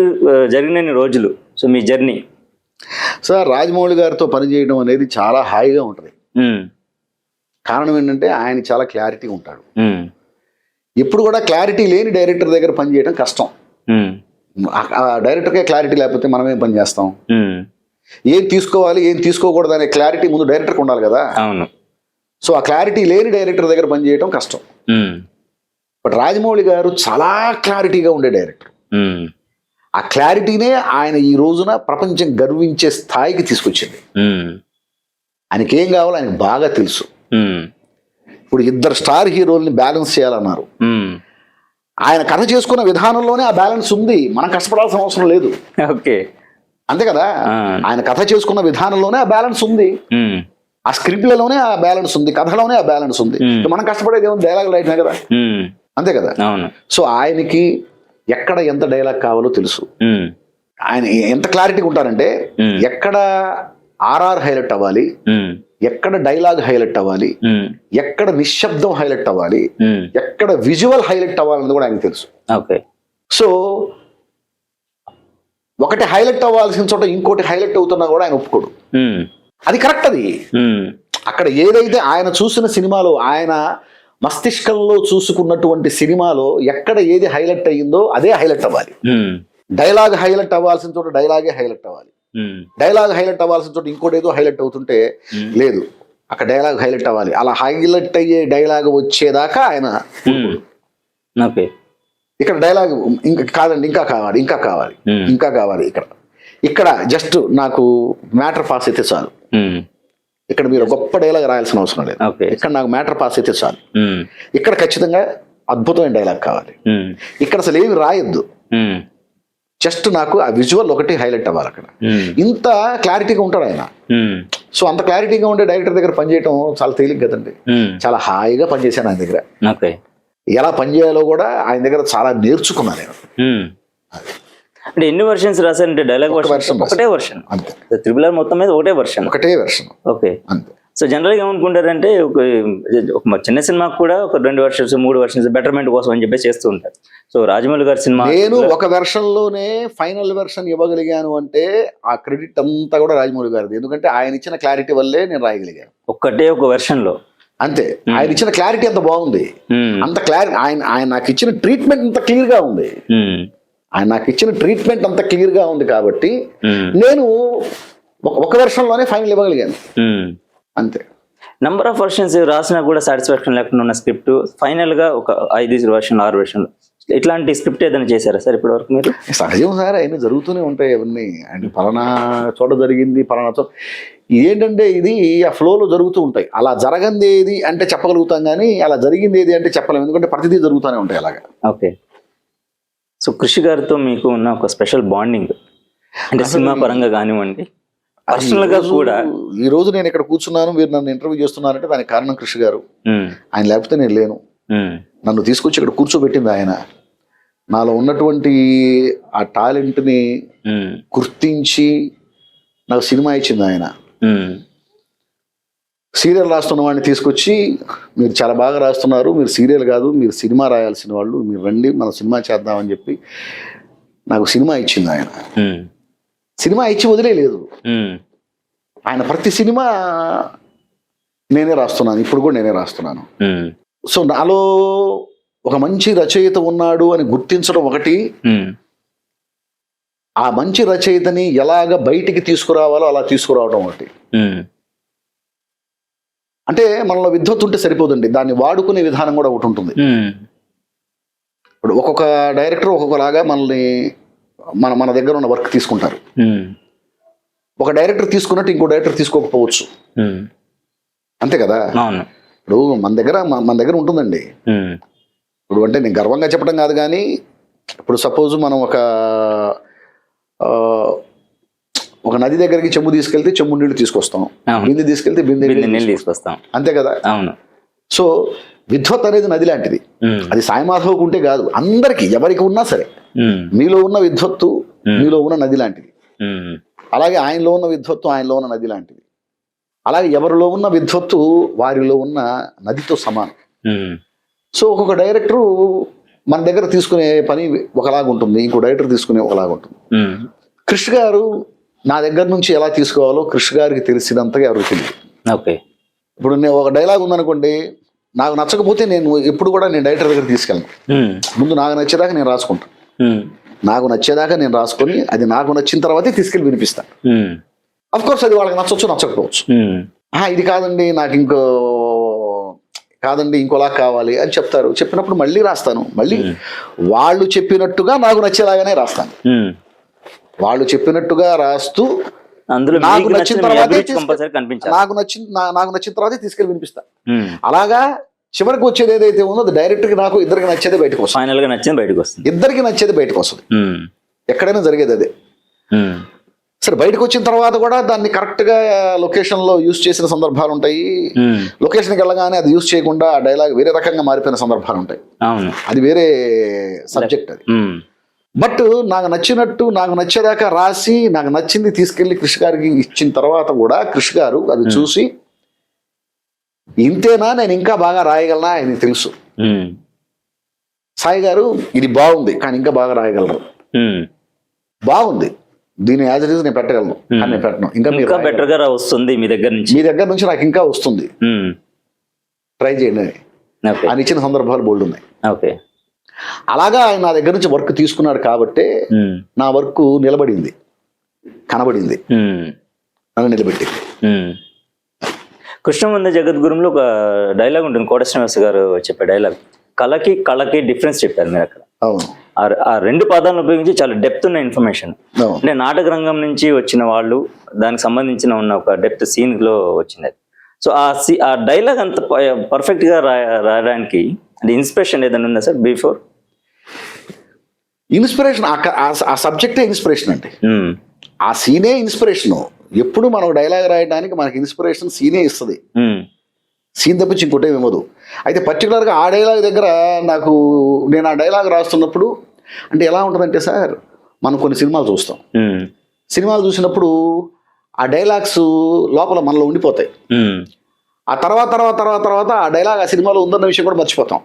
జరిగిన రోజులు, సో మీ జర్నీ. సార్ రాజమౌళి గారితో పనిచేయడం అనేది చాలా హాయిగా ఉంటుంది. కారణం ఏంటంటే ఆయన చాలా క్లారిటీ ఉంటాడు. ఎప్పుడు కూడా క్లారిటీ లేని డైరెక్టర్ దగ్గర పనిచేయడం కష్టం. ఆ డైరెక్టర్కే క్లారిటీ లేకపోతే మనం ఏం పని చేస్తాం? ఏం తీసుకోవాలి ఏం తీసుకోకూడదు అనే క్లారిటీ ముందు డైరెక్టర్కి ఉండాలి కదా. అవును. సో ఆ క్లారిటీ లేని డైరెక్టర్ దగ్గర పనిచేయడం కష్టం. బట్ రాజమౌళి గారు చాలా క్లారిటీగా ఉండే డైరెక్టర్. ఆ క్లారిటీనే ఆయన ఈ రోజున ప్రపంచం గర్వించే స్థాయికి తీసుకొచ్చింది. ఆయనకి ఏం కావాలో ఆయనకు బాగా తెలుసు. ఇప్పుడు ఇద్దరు స్టార్ హీరోల్ని బ్యాలెన్స్ చేయాలన్నారు. ఆయన కథ చేసుకున్న విధానంలోనే ఆ బ్యాలెన్స్ ఉంది, మనం కష్టపడాల్సిన అవసరం లేదు. ఓకే, అంతే కదా. ఆయన కథ చేసుకున్న విధానంలోనే ఆ బ్యాలెన్స్ ఉంది, ఆ స్క్రిప్ట్లలోనే ఆ బ్యాలెన్స్ ఉంది, కథలోనే ఆ బ్యాలెన్స్ ఉంది. మనం కష్టపడేది ఏమో డైలాగ్ రైట్నే కదా, అంతే కదా. సో ఆయనకి ఎక్కడ ఎంత డైలాగ్ కావాలో తెలుసు. ఆయన ఎంత క్లారిటీగా ఉంటారంటే ఎక్కడ RR హైలైట్ అవ్వాలి, ఎక్కడ డైలాగ్ హైలైట్ అవ్వాలి, ఎక్కడ నిశ్శబ్దం హైలైట్ అవ్వాలి, ఎక్కడ విజువల్ హైలైట్ అవ్వాలని కూడా ఆయనకు తెలుసు. ఓకే. సో ఒకటి హైలైట్ అవ్వాల్సిన చోట ఇంకోటి హైలైట్ అవుతున్నా కూడా ఆయన ఒప్పుకోడు. అది కరెక్ట్. అది అక్కడ ఏదైతే ఆయన చూసిన సినిమాలో, ఆయన మస్తిష్కంలో చూసుకున్నటువంటి సినిమాలో ఎక్కడ ఏది హైలైట్ అయ్యిందో అదే హైలైట్ అవ్వాలి. డైలాగ్ హైలైట్ అవ్వాల్సిన చోట డైలాగే హైలైట్ అవ్వాలి. డైలాగ్ హైలైట్ అవ్వాల్సిన చోట ఇంకోటి ఏదో హైలైట్ అవుతుంటే లేదు, అక్కడ డైలాగ్ హైలైట్ అవ్వాలి. అలా హైలైట్ అయ్యే డైలాగ్ వచ్చేదాకా ఆయన ఇక్కడ డైలాగ్ ఇంకా కాదండి, ఇంకా కావాలి, ఇంకా కావాలి, ఇంకా కావాలి. ఇక్కడ జస్ట్ నాకు మ్యాటర్ పాస్ అయితే చాలు. ఇక్కడ మీరు గొప్ప డైలాగ్ రాయాల్సిన అవసరం లేదు. ఇక్కడ నాకు మ్యాటర్ పాస్ అయితే చాలు. ఇక్కడ ఖచ్చితంగా అద్భుతమైన డైలాగ్ కావాలి. ఇక్కడ అసలు ఏమి రాయొద్దు, జస్ట్ నాకు ఆ విజువల్ ఒకటి హైలైట్ అవ్వాలి. అక్కడ ఇంత క్లారిటీగా ఉంటాడు ఆయన. సో అంత క్లారిటీగా ఉండే డైరెక్టర్ దగ్గర పనిచేయడం చాలా తేలిక కదండి. చాలా హాయిగా పనిచేశాను ఆయన దగ్గర. ఎలా పనిచేయాలో కూడా ఆయన దగ్గర చాలా నేర్చుకున్నాను నేను. అంటే ఎన్ని వర్షన్స్ రాశారంటే డైలాగ్ వర్షన్ ఒకటే వర్షన్ అంతే. RRR మొత్తం మీద ఒకటే వర్షన్. ఓకే. అంతే. సో జనరల్గా ఏమనుకుంటారంటే ఒక చిన్న సినిమాకు కూడా ఒక 2 వర్షన్స్ 3 వర్షన్స్ బెటర్మెంట్ కోసం అని చెప్పి చేస్తూ ఉంటారు. సో రాజమౌళి గారి సినిమా నేను ఒక వెర్షన్ లోనే ఫైనల్ వెర్షన్ ఇవ్వగలిగాను అంటే ఆ క్రెడిట్ అంతా కూడా రాజమౌళి గారిది. ఎందుకంటే ఆయన ఇచ్చిన క్లారిటీ వల్లే నేను రాయగలిగాను. ఒక్కటే ఒక వెర్షన్ లో అంతే. ఆయన ఇచ్చిన క్లారిటీ అంత బాగుంది, అంత క్లారిటీ. ఆయన నాకు ఇచ్చిన ట్రీట్మెంట్ అంత క్లియర్ గా ఉంది. ఆయన నాకు ఇచ్చిన ట్రీట్మెంట్ అంత క్లియర్ గా ఉంది కాబట్టి నేను ఒక వెర్షన్లోనే ఫైనల్ ఇవ్వగలిగాను అంతే. నంబర్ ఆఫ్ వర్షన్స్ రాసినా కూడా సాటిస్ఫాక్షన్ లేకుండా ఉన్న స్క్రిప్ట్ ఫైనల్గా ఒక 5 వర్షన్ 6 వర్షన్లు ఇట్లాంటి స్క్రిప్ట్ ఏదైనా చేశారా సార్ ఇప్పటి వరకు మీరు? సహజం సార్, అవన్నీ జరుగుతూనే ఉంటాయి అవన్నీ. అండ్ పలానా చోట జరిగింది, పలానా చోట ఏంటంటే ఇది ఆ ఫ్లోలో జరుగుతూ ఉంటాయి. అలా జరగంది ఏది అంటే చెప్పగలుగుతాం, కానీ అలా జరిగింది ఏది అంటే చెప్పలేము, ఎందుకంటే ప్రతిదీ జరుగుతూనే ఉంటాయి అలాగా. ఓకే. సో కృషి గారితో మీకు ఉన్న ఒక స్పెషల్ బాండింగ్ అంటే సినిమా పరంగా కానివ్వండి, పర్సనల్ గా కూడా. ఈ రోజు నేను ఇక్కడ కూర్చున్నాను, మీరు నన్ను ఇంటర్వ్యూ చేస్తున్నారంటే దానికి కారణం కృషి గారు. ఆయన లేకపోతే నేను లేను. నన్ను తీసుకొచ్చి ఇక్కడ కూర్చోబెట్టింది ఆయన. నాలో ఉన్నటువంటి ఆ టాలెంట్ని గుర్తించి నాకు సినిమా ఇచ్చింది ఆయన. సీరియల్ రాస్తున్న వాడిని తీసుకొచ్చి మీరు చాలా బాగా రాస్తున్నారు, మీరు సీరియల్ కాదు మీరు సినిమా రాయాల్సిన వాళ్ళు, మీరు రండి మనం సినిమా చేద్దామని చెప్పి నాకు సినిమా ఇచ్చింది ఆయన. సినిమా ఇచ్చి వదిలేదు ఆయన. ప్రతి సినిమా నేనే రాస్తున్నాను, ఇప్పుడు కూడా నేనే రాస్తున్నాను. సో నాలో ఒక మంచి రచయిత ఉన్నాడు అని గుర్తించడం ఒకటి, ఆ మంచి రచయితని ఎలాగ బయటికి తీసుకురావాలో అలా తీసుకురావడం ఒకటి. అంటే మనలో విద్వత్తు ఉంటే సరిపోదండి, దాన్ని వాడుకునే విధానం కూడా ఒకటి ఉంటుంది. ఇప్పుడు ఒక్కొక్క డైరెక్టర్ ఒక్కొక్కలాగా మనల్ని మన దగ్గర ఉన్న వర్క్ తీసుకుంటారు. ఒక డైరెక్టర్ తీసుకున్నట్టు ఇంకో డైరెక్టర్ తీసుకోకపోవచ్చు, అంతే కదా. ఇప్పుడు మన దగ్గర ఉంటుందండి. ఇప్పుడు అంటే నేను గర్వంగా చెప్పడం కాదు, కానీ ఇప్పుడు సపోజ్ మనం ఒక నది దగ్గరికి చెంబు తీసుకెళ్తే చెంబు నీళ్లు తీసుకొస్తాం, బిందె తీసుకెళ్తే బిందె నీళ్ళు తీసుకొస్తాం, అంతే కదా. సో విద్వత్ అనేది నది లాంటిది. అది సాయిమాధవకు ఉంటే కాదు, అందరికి ఎవరికి ఉన్నా సరే మీలో ఉన్న విద్వత్తు మీలో ఉన్న నది లాంటిది. అలాగే ఆయనలో ఉన్న విద్వత్తు ఆయనలో ఉన్న నది లాంటిది. అలాగే ఎవరిలో ఉన్న విద్వత్తు వారిలో ఉన్న నదితో సమానం. సో ఒక్కొక్క డైరెక్టరు మన దగ్గర తీసుకునే పని ఒకలాగా ఉంటుంది, ఇంకో డైరెక్టర్ తీసుకునే ఒకలాగా ఉంటుంది. కృష్ణ గారు నా దగ్గర నుంచి ఎలా తీసుకోవాలో కృష్ణ గారికి తెలిసినంతగా ఎవరికి తెలియదు. ఓకే. ఇప్పుడు నేను ఒక డైలాగ్ ఉందనుకోండి, నాకు నచ్చకపోతే నేను ఎప్పుడు కూడా నేను డైరెక్టర్ దగ్గర తీసుకెళ్ళను. ముందు నాకు నచ్చేదాకా నేను రాసుకుంటాను, నాకు నచ్చేదాకా నేను రాసుకొని అది నాకు నచ్చిన తర్వాతే తీసుకెళ్ళి వినిపిస్తాను. అఫ్ కోర్స్ అది వాళ్ళకి నచ్చవచ్చు నచ్చకపోవచ్చు. ఇది కాదండి నాకు ఇంకోలా కావాలి అని చెప్తారు. చెప్పినప్పుడు మళ్ళీ రాస్తాను, మళ్ళీ వాళ్ళు చెప్పినట్టుగా నాకు నచ్చేలాగానే రాస్తాను. వాళ్ళు చెప్పినట్టుగా రాస్తూ నాకు నచ్చిన తర్వాతే తీసుకెళ్ళి వినిపిస్తా. అలాగా చివరికి వచ్చేది ఏదైతే ఉందో అది డైరెక్టర్కి నాకు ఇద్దరికి నచ్చేది బయటకు వస్తుంది, ఫైనల్ గా నచ్చేది బయటకు వస్తుంది, ఇద్దరికి నచ్చేది బయటకు వస్తుంది. ఎక్కడైనా జరిగేది అదే. సరే బయటకు వచ్చిన తర్వాత కూడా దాన్ని కరెక్ట్ గా లొకేషన్ లో యూజ్ చేసిన సందర్భాలు ఉంటాయి. లొకేషన్కి వెళ్ళగానే అది యూజ్ చేయకుండా ఆ డైలాగ్ వేరే రకంగా మారిపోయిన సందర్భాలు ఉంటాయి. అది వేరే సబ్జెక్ట్ అది. బట్ నాకు నచ్చినట్టు నాకు నచ్చేదాకా రాసి నాకు నచ్చింది తీసుకెళ్లి కృషి గారికి ఇచ్చిన తర్వాత కూడా కృషి గారు అది చూసి ఇంతేనా నేను ఇంకా బాగా రాయగలనా ఆయనకి తెలుసు. సాయి గారు ఇది బాగుంది కానీ ఇంకా బాగా రాయగలరు, బాగుంది దీని యాజ్ ఇట్ ఈజ్ నేను పెట్టగలను కానీ నేను పెట్టను, ఇంకా బెటర్ గా వస్తుంది మీ దగ్గర నుంచి నాకు ఇంకా వస్తుంది, ట్రై చేయండి అని ఇచ్చిన సందర్భాలు బోల్డ్ ఉన్నాయి. ఓకే. అలాగా ఆయన నా దగ్గర నుంచి వర్క్ తీసుకున్నాడు కాబట్టే నా వర్క్ నిలబడింది, కనబడింది, నన్ను నిలబెట్టింది. కృష్ణవంద జగద్గురులో ఒక డైలాగ్ ఉంటుంది, కోట శ్రీనివాస్ గారు చెప్పే డైలాగ్, కళకి డిఫరెన్స్ చెప్పారు మీరు అక్కడ. అవును. ఆ 2 పదాలను ఉపయోగించి చాలా డెప్త్ ఉన్న ఇన్ఫర్మేషన్. అంటే నాటక రంగం నుంచి వచ్చిన వాళ్ళు దానికి సంబంధించిన ఉన్న ఒక డెప్త్ సీన్ లో వచ్చింది. సో ఆ డైలాగ్ అంత పర్ఫెక్ట్ గా రాయడానికి అంటే ఇన్స్పిరేషన్ ఏదైనా ఉందా సార్ బిఫోర్? ఇన్స్పిరేషన్ ఆ సబ్జెక్టే ఇన్స్పిరేషన్ అండి, ఆ సీనే ఇన్స్పిరేషన్. ఎప్పుడు మనం డైలాగ్ రాయడానికి మనకి ఇన్స్పిరేషన్ సీనే ఇస్తుంది, సీన్ తప్పించి ఇంకోటే ఇవ్వదు. అయితే పర్టికులర్గా ఆ డైలాగ్ దగ్గర నేను ఆ డైలాగ్ రాస్తున్నప్పుడు అంటే ఎలా ఉంటుందంటే సార్, మనం కొన్ని సినిమాలు చూస్తాం, సినిమాలు చూసినప్పుడు ఆ డైలాగ్స్ లోపల మనలో ఉండిపోతాయి. ఆ తర్వాత ఆ డైలాగ్ ఆ సినిమాలో ఉందన్న విషయం కూడా మర్చిపోతాం.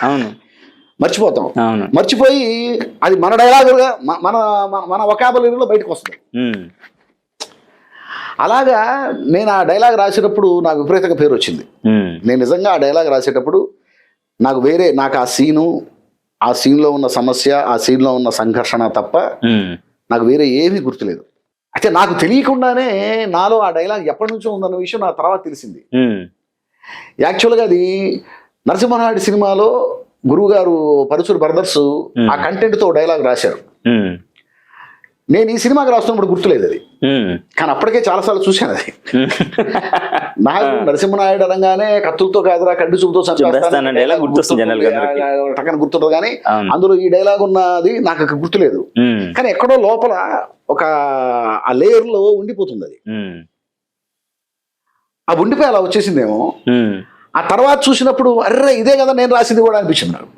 అవును, మర్చిపోతాం. మర్చిపోయి అది మన డైలాగుగా మన వొకాబులరీలో బయటకు వస్తుంది. అలాగా నేను ఆ డైలాగ్ రాసేటప్పుడు నాకు విపరీతంగా పేరు వచ్చింది. నేను నిజంగా ఆ డైలాగ్ రాసేటప్పుడు నాకు ఆ సీన్లో ఉన్న సమస్య, ఆ సీన్లో ఉన్న సంఘర్షణ తప్ప నాకు వేరే ఏమీ గుర్తులేదు. అయితే నాకు తెలియకుండానే నాలో ఆ డైలాగ్ ఎప్పటి నుంచో ఉందన్న విషయం నా తర్వాత తెలిసింది. యాక్చువల్గా అది నరసింహనాయుడు సినిమాలో గురువుగారు పరుచూరు బ్రదర్స్ ఆ కంటెంట్తో డైలాగ్ రాశారు. నేను ఈ సినిమాకి రాస్తున్నప్పుడు గుర్తులేదు అది, కానీ అప్పటికే చాలాసార్లు చూశాను అది. నాకు నరసింహనాయుడు అనగానే కత్తులతో కాదురా కంటి చూపుతో టక్కన గుర్తుంటుంది, కానీ అందులో ఈ డైలాగ్ ఉన్నది నాకు గుర్తులేదు. కానీ ఎక్కడో లోపల ఒక ఆ లేయర్ లో ఉండిపోతుంది అది. ఆ ఉండిపోయి అలా వచ్చేసిందేమో. ఆ తర్వాత చూసినప్పుడు అర్రే ఇదే కదా నేను రాసింది కూడా అనిపించింది నాకు.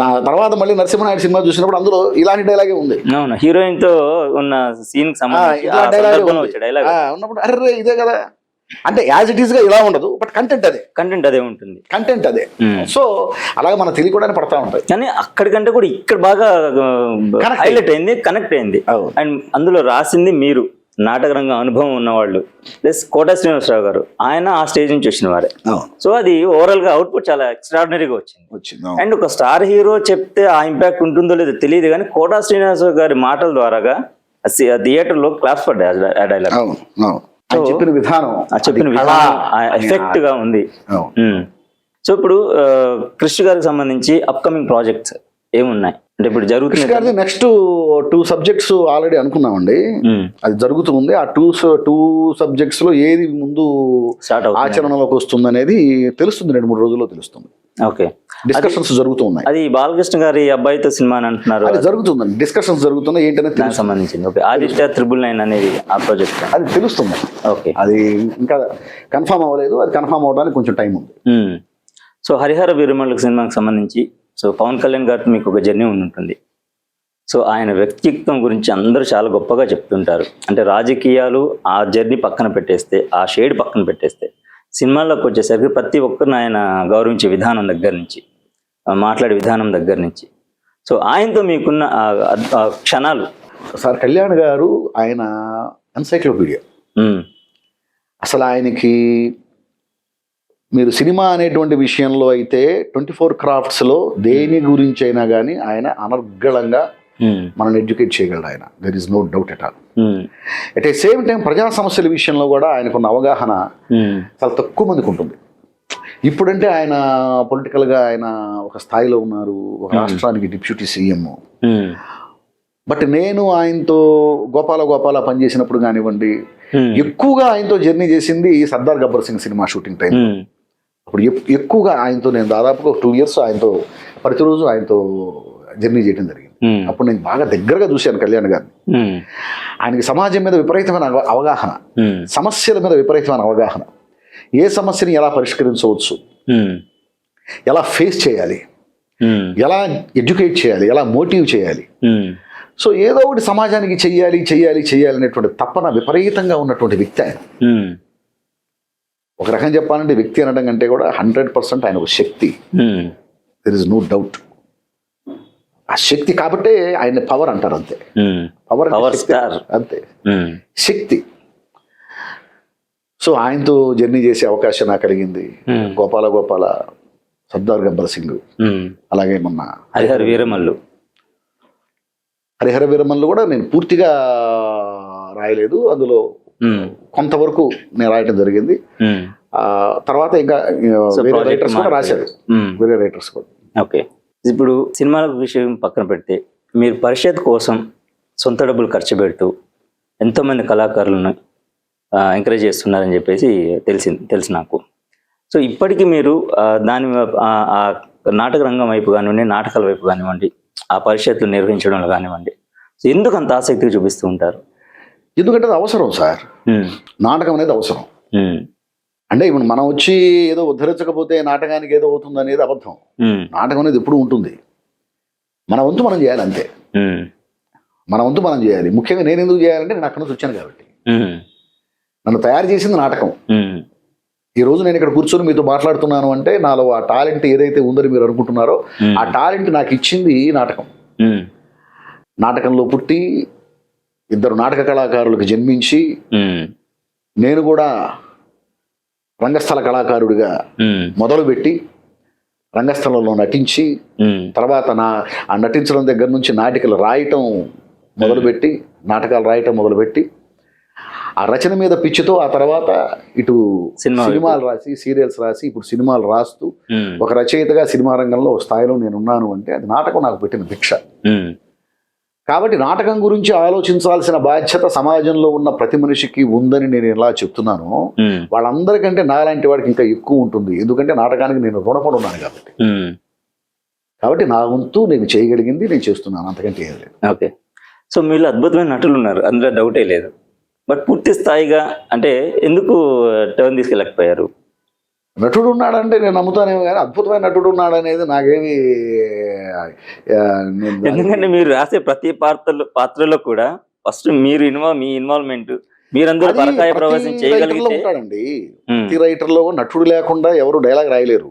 నా తర్వాత మళ్ళీ నరసింహనాయుడు సినిమా చూసినప్పుడు అందులో ఇలాంటి డైలాగే ఉంది. హీరోయిన్ తో ఉన్న సీన్ ఉన్నప్పుడు అర్రే ఇదే కదా అంటే యాజ్ ఇట్ ఈస్ గా ఇలా ఉండదు, బట్ కంటెంట్ అదే ఉంటుంది. కంటెంట్ అదే. సో అలాగే మనకు తెలియకుండానే పడతా ఉంటాయి. కానీ అక్కడికంటే కూడా ఇక్కడ బాగా హైలైట్ అయింది, కనెక్ట్ అయింది. అండ్ అందులో రాసింది మీరు, నాటక రంగం అనుభవం ఉన్నవాళ్ళు, ప్లస్ కోట శ్రీనివాసరావు గారు, ఆయన ఆ స్టేజ్ నుంచి వచ్చిన వారే. సో అది ఓవరాల్ గా అవుట్పుట్ చాలా ఎక్స్ట్రాడినరీగా వచ్చింది. అండ్ ఒక స్టార్ హీరో చెప్తే ఆ ఇంపాక్ట్ ఉంటుందో లేదో తెలియదు, కానీ కోట శ్రీనివాసరావు గారి మాటల ద్వారాగా థియేటర్ లో క్లాప్స్ పడ్డాయి ఆ డైలాగ్. చెప్పిన విధానం ఎఫెక్ట్ గా ఉంది. సో ఇప్పుడు కృష్ణ గారికి సంబంధించి అప్కమింగ్ ప్రాజెక్ట్స్ ఏమున్నాయి అంటే ఇప్పుడు జరుగుతుంది? నెక్స్ట్ 2 సబ్జెక్ట్స్ ఆల్రెడీ అనుకున్నామండి, అది జరుగుతుంది. ఆ 2 సబ్జెక్ట్స్ లో ఏది ముందు ఆచరణలోకి వస్తుంది అనేది తెలుస్తుంది, 2-3 రోజుల్లో తెలుస్తుంది. ఓకే, డిస్కషన్స్ జరుగుతూ ఉన్నాయి. అది బాలకృష్ణ గారి అబ్బాయితో సినిమా అని అంటున్నారు, అది జరుగుతుందండి, డిస్కషన్స్ జరుగుతున్నాయి ఏంటనేది దానికి సంబంధించింది. ఓకే, ఆదిత్య 999 అనేది ఆ ప్రాజెక్ట్ అది తెలుస్తుంది. ఓకే, అది ఇంకా కన్ఫర్మ్ అవ్వలేదు, అది కన్ఫర్మ్ అవడానికి కొంచెం టైం ఉంది. సో హరిహర వీరమల్లు సినిమాకి సంబంధించి సో పవన్ కళ్యాణ్ గారితో మీకు ఒక జర్నీ ఉంటుంది. సో ఆయన వ్యక్తిత్వం గురించి అందరూ చాలా గొప్పగా చెప్తుంటారు. అంటే రాజకీయాలు ఆ జర్నీ పక్కన పెట్టేస్తే, ఆ షేడ్ పక్కన పెట్టేస్తే, సినిమాల్లోకి వచ్చేసరికి ప్రతి ఒక్కరిని ఆయన గౌరవించే విధానం దగ్గర నుంచి, మాట్లాడే విధానం దగ్గర నుంచి, సో ఆయనతో మీకున్న క్షణాలు. సార్ కళ్యాణ్ గారు ఆయన ఎన్సైక్లోపీడియా. అసలు ఆయనకి మీరు సినిమా అనేటువంటి విషయంలో అయితే 24 క్రాఫ్ట్స్లో దేని గురించి అయినా కానీ ఆయన అనర్గళంగా మనల్ని ఎడ్యుకేట్ చేయగలడు. ఆయన there is no doubt at all. At a same time ప్రజా సమస్యల విషయంలో కూడా ఆయనకున్న అవగాహన చాలా తక్కువ మందికి ఉంటుంది. ఇప్పుడంటే ఆయన పొలిటికల్గా ఆయన ఒక స్థాయిలో ఉన్నారు, ఒక రాష్ట్రానికి డిప్యూటీ సీఎం. బట్ నేను ఆయనతో గోపాల పనిచేసినప్పుడు కానివ్వండి, ఎక్కువగా ఆయనతో జర్నీ చేసింది Sardar Gabbar Singh cinema shooting time. అప్పుడు ఎక్కువగా ఆయనతో నేను దాదాపుగా 2 years ఆయనతో ప్రతిరోజు ఆయనతో జర్నీ చేయడం జరిగింది. అప్పుడు నేను బాగా దగ్గరగా చూశాను కళ్యాణ్ గారిని. ఆయనకి సమాజం మీద విపరీతమైన అవగాహన, సమస్యల మీద విపరీతమైన అవగాహన, ఏ సమస్యని ఎలా పరిష్కరించవచ్చు, ఎలా ఫేస్ చేయాలి, ఎలా ఎడ్యుకేట్ చేయాలి, ఎలా మోటివ్ చేయాలి. సో ఏదో ఒకటి సమాజానికి చెయ్యాలి అనేటువంటి తపన విపరీతంగా ఉన్నటువంటి వ్యక్తి ఆయన. ఒక రకం చెప్పాలంటే వ్యక్తి అనడం కంటే కూడా 100% ఆయన ఒక శక్తి. There is no doubt. ఆ శక్తి కాబట్టే ఆయన పవర్ అంటారు, అంతే. పవర్ అంతే, శక్తి. సో ఆయనతో జర్నీ చేసే అవకాశం నాకు కలిగింది. గోపాల సర్దార్ గబ్బర్ సింగ్, అలాగే మొన్న హరిహర వీరమల్లు కూడా నేను పూర్తిగా రాయలేదు, అందులో కొంతవరకు నేను రాయటం జరిగింది. తర్వాత ఇంకా వేరే రైటర్స్ కూడా రాశారు, వేరే రైటర్స్ కూడా. ఓకే, ఇప్పుడు సినిమాల విషయం పక్కన పెడితే మీరు పరిషత్ కోసం సొంత డబ్బులు ఖర్చు పెడుతూ ఎంతోమంది కళాకారులను ఎంకరేజ్ చేస్తున్నారని చెప్పేసి తెలుసు నాకు. సో ఇప్పటికీ మీరు దాని నాటక రంగం వైపు కానివ్వండి, నాటకాల వైపు కానివ్వండి, ఆ పరిషత్తులు నిర్వహించడంలో కానివ్వండి, ఎందుకు అంత ఆసక్తిగా చూపిస్తూ ఉంటారు? ఎందుకంటే అది అవసరం సార్, నాటకం అనేది అవసరం. అంటే ఇప్పుడు మనం వచ్చి ఏదో ఉద్ధరించకపోతే నాటకానికి ఏదో అవుతుంది అనేది అబద్ధం. నాటకం అనేది ఎప్పుడు ఉంటుంది, మన వంతు మనం చేయాలి, అంతే. మన వంతు మనం చేయాలి. ముఖ్యంగా నేను ఎందుకు చేయాలంటే నేను అక్కడ నుంచి వచ్చాను కాబట్టి. నన్ను తయారు చేసింది నాటకం. ఈ రోజు నేను ఇక్కడ కూర్చొని మీతో మాట్లాడుతున్నాను అంటే నాలో ఆ టాలెంట్ ఏదైతే ఉందని మీరు అనుకుంటున్నారో ఆ టాలెంట్ నాకు ఇచ్చింది నాటకం. నాటకంలో పుట్టి 2 నాటక కళాకారులకు జన్మించి నేను కూడా రంగస్థల కళాకారుడిగా మొదలుపెట్టి రంగస్థలంలో నటించి తర్వాత ఆ నటించడం దగ్గర నుంచి నాటికలు రాయటం, మొదలుపెట్టి నాటకాలు రాయటం మొదలుపెట్టి ఆ రచన మీద పిచ్చితో ఆ తర్వాత ఇటు సినిమాలు రాసి సీరియల్స్ రాసి ఇప్పుడు సినిమాలు రాస్తూ ఒక రచయితగా సినిమా రంగంలో ఒక స్థాయిలో నేను ఉన్నాను అంటే అది నాటకం నాకు పెట్టిన భిక్ష. కాబట్టి నాటకం గురించి ఆలోచించాల్సిన బాధ్యత సమాజంలో ఉన్న ప్రతి మనిషికి ఉందని నేను ఎలా చెప్తున్నాను, వాళ్ళందరికంటే నాలాంటి వాడికి ఇంకా ఎక్కువ ఉంటుంది. ఎందుకంటే నాటకానికి నేను రుణపడి ఉన్నాను కాబట్టి. కాబట్టి నా వంతు నేను చేయగలిగింది నేను చేస్తున్నాను, అంతకంటే ఏం లేదు. ఓకే. సో మీలో అద్భుతమైన నటులు ఉన్నారు, అందులో డౌటే లేదు. బట్ పూర్తి స్థాయిగా అంటే ఎందుకు టర్న్ తీసుకెళ్ళకపోయారు? నటుడు ఉన్నాడంటే నేను నమ్ముతానేమో కానీ అద్భుతమైన నటుడు ఉన్నాడు అనేది నాకేమి. ఎందుకంటే మీరు రాసే ప్రతి పాత్రలో కూడా ఫస్ట్ మీరు మీ ఇన్వాల్వ్మెంట్ మీరందరూ పరకాయ ప్రవేశం చేయగలిగితే ఉంటాడండి. ప్రతి రైటర్లో నటుడు లేకుండా ఎవరు డైలాగ్ రాయలేరు.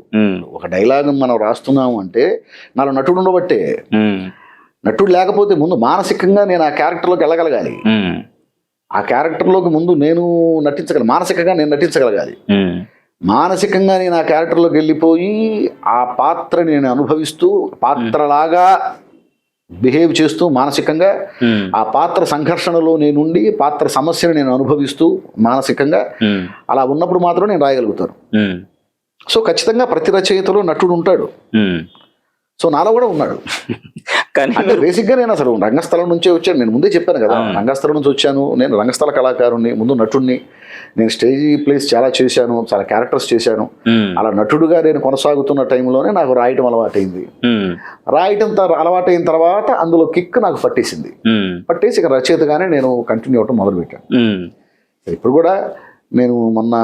ఒక డైలాగ్ మనం రాస్తున్నాము అంటే నాలో నటుడు ఉండబట్టే. నటుడు లేకపోతే ముందు మానసికంగా నేను ఆ క్యారెక్టర్లోకి వెళ్ళగలగాలి. ఆ క్యారెక్టర్లోకి ముందు నేను నటించగలను, మానసికంగా నేను నటించగలగాలి. మానసికంగా నేను ఆ క్యారెక్టర్లోకి వెళ్ళిపోయి ఆ పాత్రని నేను అనుభవిస్తూ పాత్రలాగా బిహేవ్ చేస్తూ మానసికంగా ఆ పాత్ర సంఘర్షణలో నేనుండి పాత్ర సమస్యను నేను అనుభవిస్తూ మానసికంగా అలా ఉన్నప్పుడు మాత్రం నేను రాయగలుగుతాను. సో ఖచ్చితంగా ప్రతి రచయితలో నటుడు ఉంటాడు. సో నాలో కూడా ఉన్నాడు. అంటే బేసిక్గా నేను అసలు రంగస్థలం నుంచే వచ్చాను. నేను ముందే చెప్పాను కదా, రంగస్థలం నుంచి వచ్చాను. నేను రంగస్థల కళాకారుణ్ణి, ముందు నటుడిని. నేను స్టేజ్ ప్లేస్ చాలా చేశాను, చాలా క్యారెక్టర్స్ చేశాను. అలా నటుడుగా నేను కొనసాగుతున్న టైంలోనే నాకు రాయటం అలవాటైంది. రాయటం అలవాటైన తర్వాత అందులో కిక్ నాకు పట్టేసింది. పట్టేసి ఇక రచయితగానే నేను కంటిన్యూ అవటం మొదలుపెట్టాను. ఇప్పుడు కూడా నేను మొన్న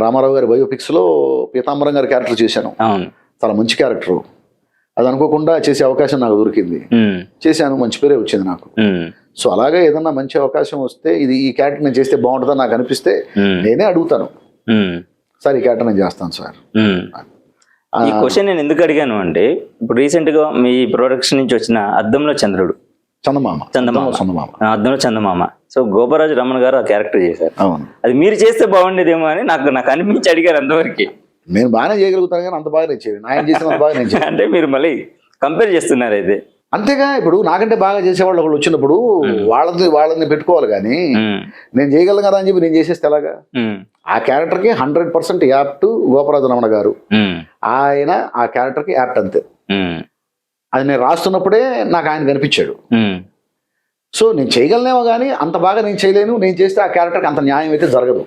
రామారావు గారి బయోపిక్స్లో పీతాంబరం గారి క్యారెక్టర్ చేశాను. చాలా మంచి క్యారెక్టరు. అది అనుకోకుండా చేసే అవకాశం నాకు దొరికింది, చేశాను. మంచి పేరే వచ్చింది నాకు. సో అలాగే ఏదన్నా మంచి అవకాశం వస్తే ఈ క్యారెక్టర్ నేను చేస్తే బాగుంటుందని నాకు అనిపిస్తే నేనే అడుగుతాను, సార్ ఈ క్యారెక్టర్ నేను చేస్తాను సార్. ఈ క్వశ్చన్ నేను ఎందుకు అడిగాను అంటే ఇప్పుడు రీసెంట్ గా మీ ప్రొడక్షన్ నుంచి వచ్చిన అద్దంలో చందమామ అద్దంలో చందమామ. సో గోపరాజు రమణ గారు ఆ క్యారెక్టర్ చేశారు. అది మీరు చేస్తే బాగుండేదేమో అని నాకు అనిపించి అడిగారు. అంతవరకు నేను బాగానే చేయగలుగుతాను కానీ అంత బాగా నేను ఆయన చేసిన బాగా నేను అంటే మీరు మళ్ళీ కంపేర్ చేస్తున్నారు అయితే. అంతేగా, ఇప్పుడు నాకంటే బాగా చేసేవాళ్ళు ఒకళ్ళు వచ్చినప్పుడు వాళ్ళని పెట్టుకోవాలి కానీ నేను చేయగలను కదా అని చెప్పి నేను చేసేస్తే ఎలాగా? ఆ క్యారెక్టర్కి 100% యాప్ట్ గోపరాజు రమణ గారు. ఆయన ఆ క్యారెక్టర్కి యాప్ట్ అంతే. అది నేను రాస్తున్నప్పుడే నాకు ఆయన కనిపించాడు. సో నేను చేయగలనేమో కానీ అంత బాగా నేను చేయలేను. నేను చేస్తే ఆ క్యారెక్టర్కి అంత న్యాయం అయితే జరగదు,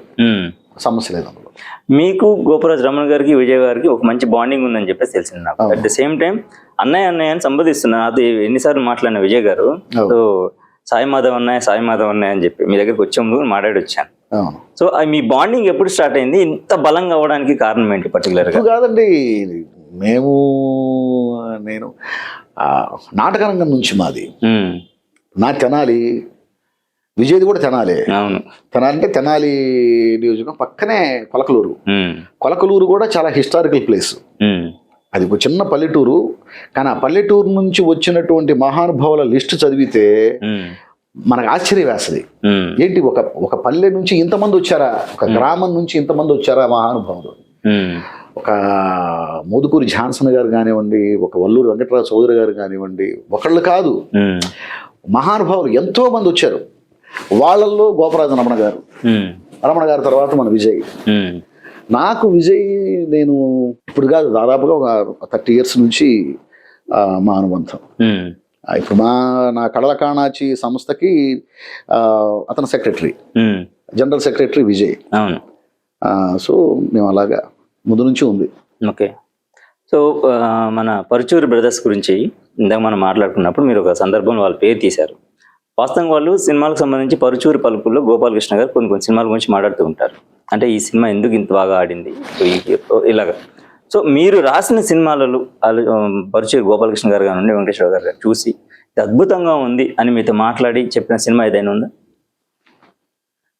సమస్య లేదు అందులో. మీకు గోపరాజు రమణ గారికి విజయ్ గారికి ఒక మంచి బాండింగ్ ఉందని చెప్పేసి తెలిసింది నాకు. అట్ ద సేమ్ టైం అన్నయ్య అని సంబోధిస్తున్నా. అది ఎన్నిసార్లు మాట్లాడిన విజయ్ గారు, సో సాయి మాధవ్ అన్నయ్య అని చెప్పి మీ దగ్గరికి వచ్చే ముందు మాట్లాడి వచ్చాను. సో మీ బాండింగ్ ఎప్పుడు స్టార్ట్ అయింది? ఇంత బలంగా అవ్వడానికి కారణం ఏంటి పర్టికులర్ గా? కాదండి, నేను నాటక రంగం నుంచి మాది నా తెనాలి, విజయ్ది కూడా తెనాలి. తెనాలి అంటే తెనాలి నియోజకవర్గం పక్కనే కొలకలూరు కూడా చాలా హిస్టారికల్ ప్లేస్. అది ఒక చిన్న పల్లెటూరు, కానీ ఆ పల్లెటూరు నుంచి వచ్చినటువంటి మహానుభావుల లిస్టు చదివితే మనకు ఆశ్చర్యం వేస్తుంది. ఏంటి ఒక పల్లె నుంచి ఇంతమంది వచ్చారా, ఒక గ్రామం నుంచి ఇంతమంది వచ్చారా మహానుభావులు. ఒక మోదుకూరి ఝాన్సన్ గారు కానివ్వండి, ఒక వల్లూరు వెంకటరావు చౌదరి గారు కానివ్వండి, ఒకళ్ళు కాదు మహానుభావులు ఎంతో మంది వచ్చారు. వాళ్ళల్లో గోపరాజు రమణ గారు తర్వాత మన విజయ్. నాకు విజయ్ నేను ఇప్పుడు కాదు దాదాపుగా ఒక 30 years నుంచి మా అనుబంధం. ఇప్పుడు నా కళల కాణాచి సంస్థకి అతను secretary, general secretary Vijay. So మేము అలాగా ముందు నుంచి ఉంది. ఓకే. సో మన పరుచూరి బ్రదర్స్ గురించి ఇందాక మనం మాట్లాడుకున్నప్పుడు మీరు ఒక సందర్భంలో వాళ్ళ పేరు తీశారు. వాస్తవంగా వాళ్ళు సినిమాలకు సంబంధించి పరుచూరి పలుకుల్లో గోపాలకృష్ణ గారు కొన్ని సినిమాల గురించి మాట్లాడుతూ ఉంటారు. అంటే ఈ సినిమా ఎందుకు ఇంత బాగా ఆడింది ఇలాగా. సో మీరు రాసిన సినిమాలలో పరుచూరి గోపాలకృష్ణ గారు కానివ్వండి, వెంకటేశ్వర గారు చూసి అద్భుతంగా ఉంది అని మీతో మాట్లాడి చెప్పిన సినిమా ఏదైనా ఉందా?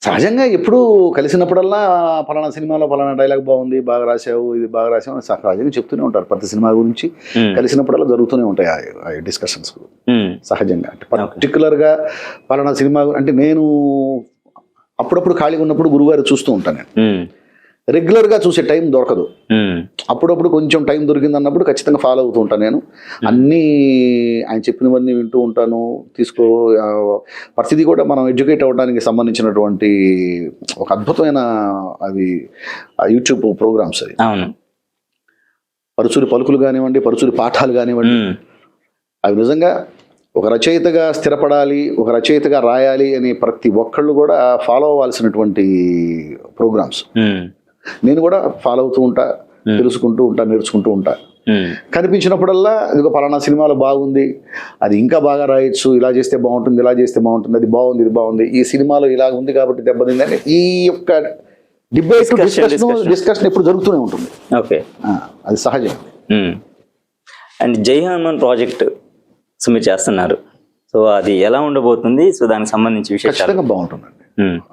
సహజంగా ఎప్పుడు కలిసినప్పుడల్లా పలానా సినిమాలో పలానా డైలాగ్ బాగుంది, బాగా రాసావు, ఇది బాగా రాసావు అని సహజంగా చెప్తూనే ఉంటారు. ప్రతి సినిమా గురించి కలిసినప్పుడల్లా జరుగుతూనే ఉంటాయి ఆ డిస్కషన్స్ సహజంగా. అంటే పర్టికులర్గా పలానా సినిమా అంటే నేను అప్పుడప్పుడు ఖాళీగా ఉన్నప్పుడు గురువుగారు చూస్తూ ఉంటాను. నేను రెగ్యులర్గా చూసే టైం దొరకదు. అప్పుడప్పుడు కొంచెం టైం దొరికింది అన్నప్పుడు ఖచ్చితంగా ఫాలో అవుతూ ఉంటాను నేను. అన్నీ ఆయన చెప్పినవన్నీ వింటూ ఉంటాను. ప్రతిదీ కూడా మనం ఎడ్యుకేట్ అవ్వడానికి సంబంధించినటువంటి ఒక అద్భుతమైన అవి యూట్యూబ్ ప్రోగ్రామ్స్ అవి. అవును. పరుచూరి పలుకులు కానివ్వండి, పరుచూరి పాఠాలు కానివ్వండి, అవి నిజంగా ఒక రచయితగా స్థిరపడాలి, ఒక రచయితగా రాయాలి అని ప్రతి ఒక్కళ్ళు కూడా ఫాలో అవ్వాల్సినటువంటి ప్రోగ్రామ్స్. నేను కూడా ఫాలో అవుతూ ఉంటా, తెలుసుకుంటూ ఉంటా, నేర్చుకుంటూ ఉంటా. కనిపించినప్పుడల్లా ఇదిగో పలానా సినిమాలో బాగుంది, అది ఇంకా బాగా రాయొచ్చు, ఇలా చేస్తే బాగుంటుంది, ఇలా చేస్తే బాగుంటుంది, అది బాగుంది, ఇది బాగుంది, ఈ సినిమాలో ఇలా ఉంది కాబట్టి దెబ్బతింది అని ఈ యొక్క డిబేట్ డిస్కషన్ ఎప్పుడు జరుగుతూనే ఉంటుంది. ఓకే, అది సహజం. అండ్ జై హనుమాన్ ప్రాజెక్ట్ సో మీరు చేస్తున్నారు, సో అది ఎలా ఉండబోతుంది? సో దానికి సంబంధించి విషయాలు ఖచ్చితంగా బాగుంటుందండి.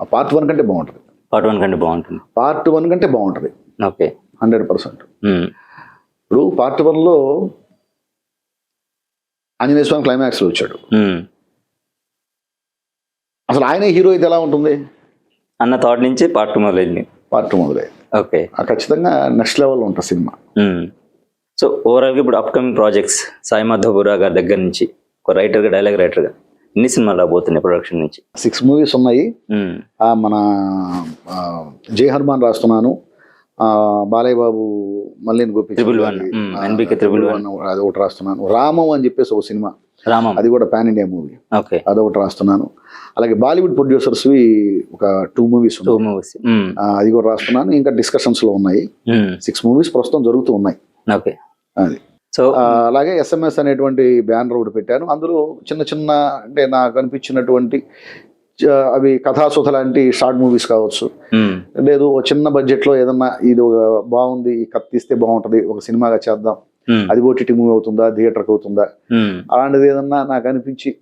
ఆ పార్ట్ 1 కంటే బాగుంటుంది. పార్ట్ 1 కంటే బాగుంటుంది. పార్ట్ 1 కంటే బాగుంటుంది. ఓకే, 100%. ఇప్పుడు పార్ట్ 1లో ఆంజనేయ స్వామి క్లైమాక్స్లో వచ్చాడు. అసలు ఆయనే హీరో అయితే ఎలా ఉంటుంది అన్న థాట్ నుంచి పార్ట్ 2 మొదలైంది. ఓకే, ఖచ్చితంగా నెక్స్ట్ లెవెల్లో ఉంటుంది సినిమా. సో ఓవరాల్గా ఇప్పుడు అప్కమింగ్ ప్రాజెక్ట్స్ సాయి మాధవ్ బుర్రా గారి దగ్గర నుంచి ఒక రైటర్గా, డైలాగ్ రైటర్గా ఎన్ని సినిమాలు రాబోతున్నాయి ప్రొడక్షన్ నుంచి? 6 మూవీస్ ఉన్నాయి. మన జై హనుమాన్ రాస్తున్నాను, బాలయ్య బాబు మల్లేని గోపి త్రిబుల్ వన్ అది ఒకటి రాస్తున్నాను. రామం అని చెప్పేసి ఒక సినిమా, రామం అది కూడా పాన్ ఇండియా మూవీ, ఓకే, అదొకటి రాస్తున్నాను. అలాగే బాలీవుడ్ ప్రొడ్యూసర్స్ ఒక 2 మూవీస్ అది కూడా రాస్తున్నాను. ఇంకా డిస్కషన్స్ లో ఉన్నాయి. 6 మూవీస్ ప్రస్తుతం జరుగుతూ ఉన్నాయి. ఓకే, అది. సో అలాగే SMS అనేటువంటి బ్యానర్ ఒకటి పెట్టాను. అందులో చిన్న చిన్న అంటే నాకు అనిపించినటువంటి అవి కథాసుధ లాంటి షార్ట్ మూవీస్ కావచ్చు, లేదు ఒక చిన్న బడ్జెట్ లో ఏదన్నా ఇది బాగుంది, ఈ కథ తీస్తే బాగుంటది, ఒక సినిమాగా చేద్దాం, అది OTT మూవీ అవుతుందా, థియేటర్కి అవుతుందా, అలాంటిది ఏదన్నా నాకు అనిపించి,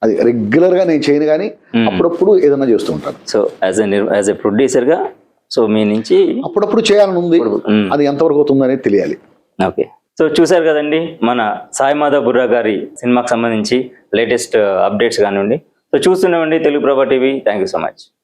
అది రెగ్యులర్ గా నేను చేయను కానీ అప్పుడప్పుడు ఏదన్నా చేస్తూ ఉంటాను. సో యాజ్ ఎ ప్రొడ్యూసర్ గా సో మీ నుంచి అప్పుడప్పుడు చేయాలని ఉంది, అది ఎంతవరకు అవుతుంది అనేది తెలియాలి. ఓకే, సో చూసారు కదండి మన సాయి మాధవ్ బుర్రా గారి సినిమాకి సంబంధించి లేటెస్ట్ అప్డేట్స్ కానివ్వండి. సో చూస్తున్నామండి తెలుగు ప్రభా TV. Thank you so much.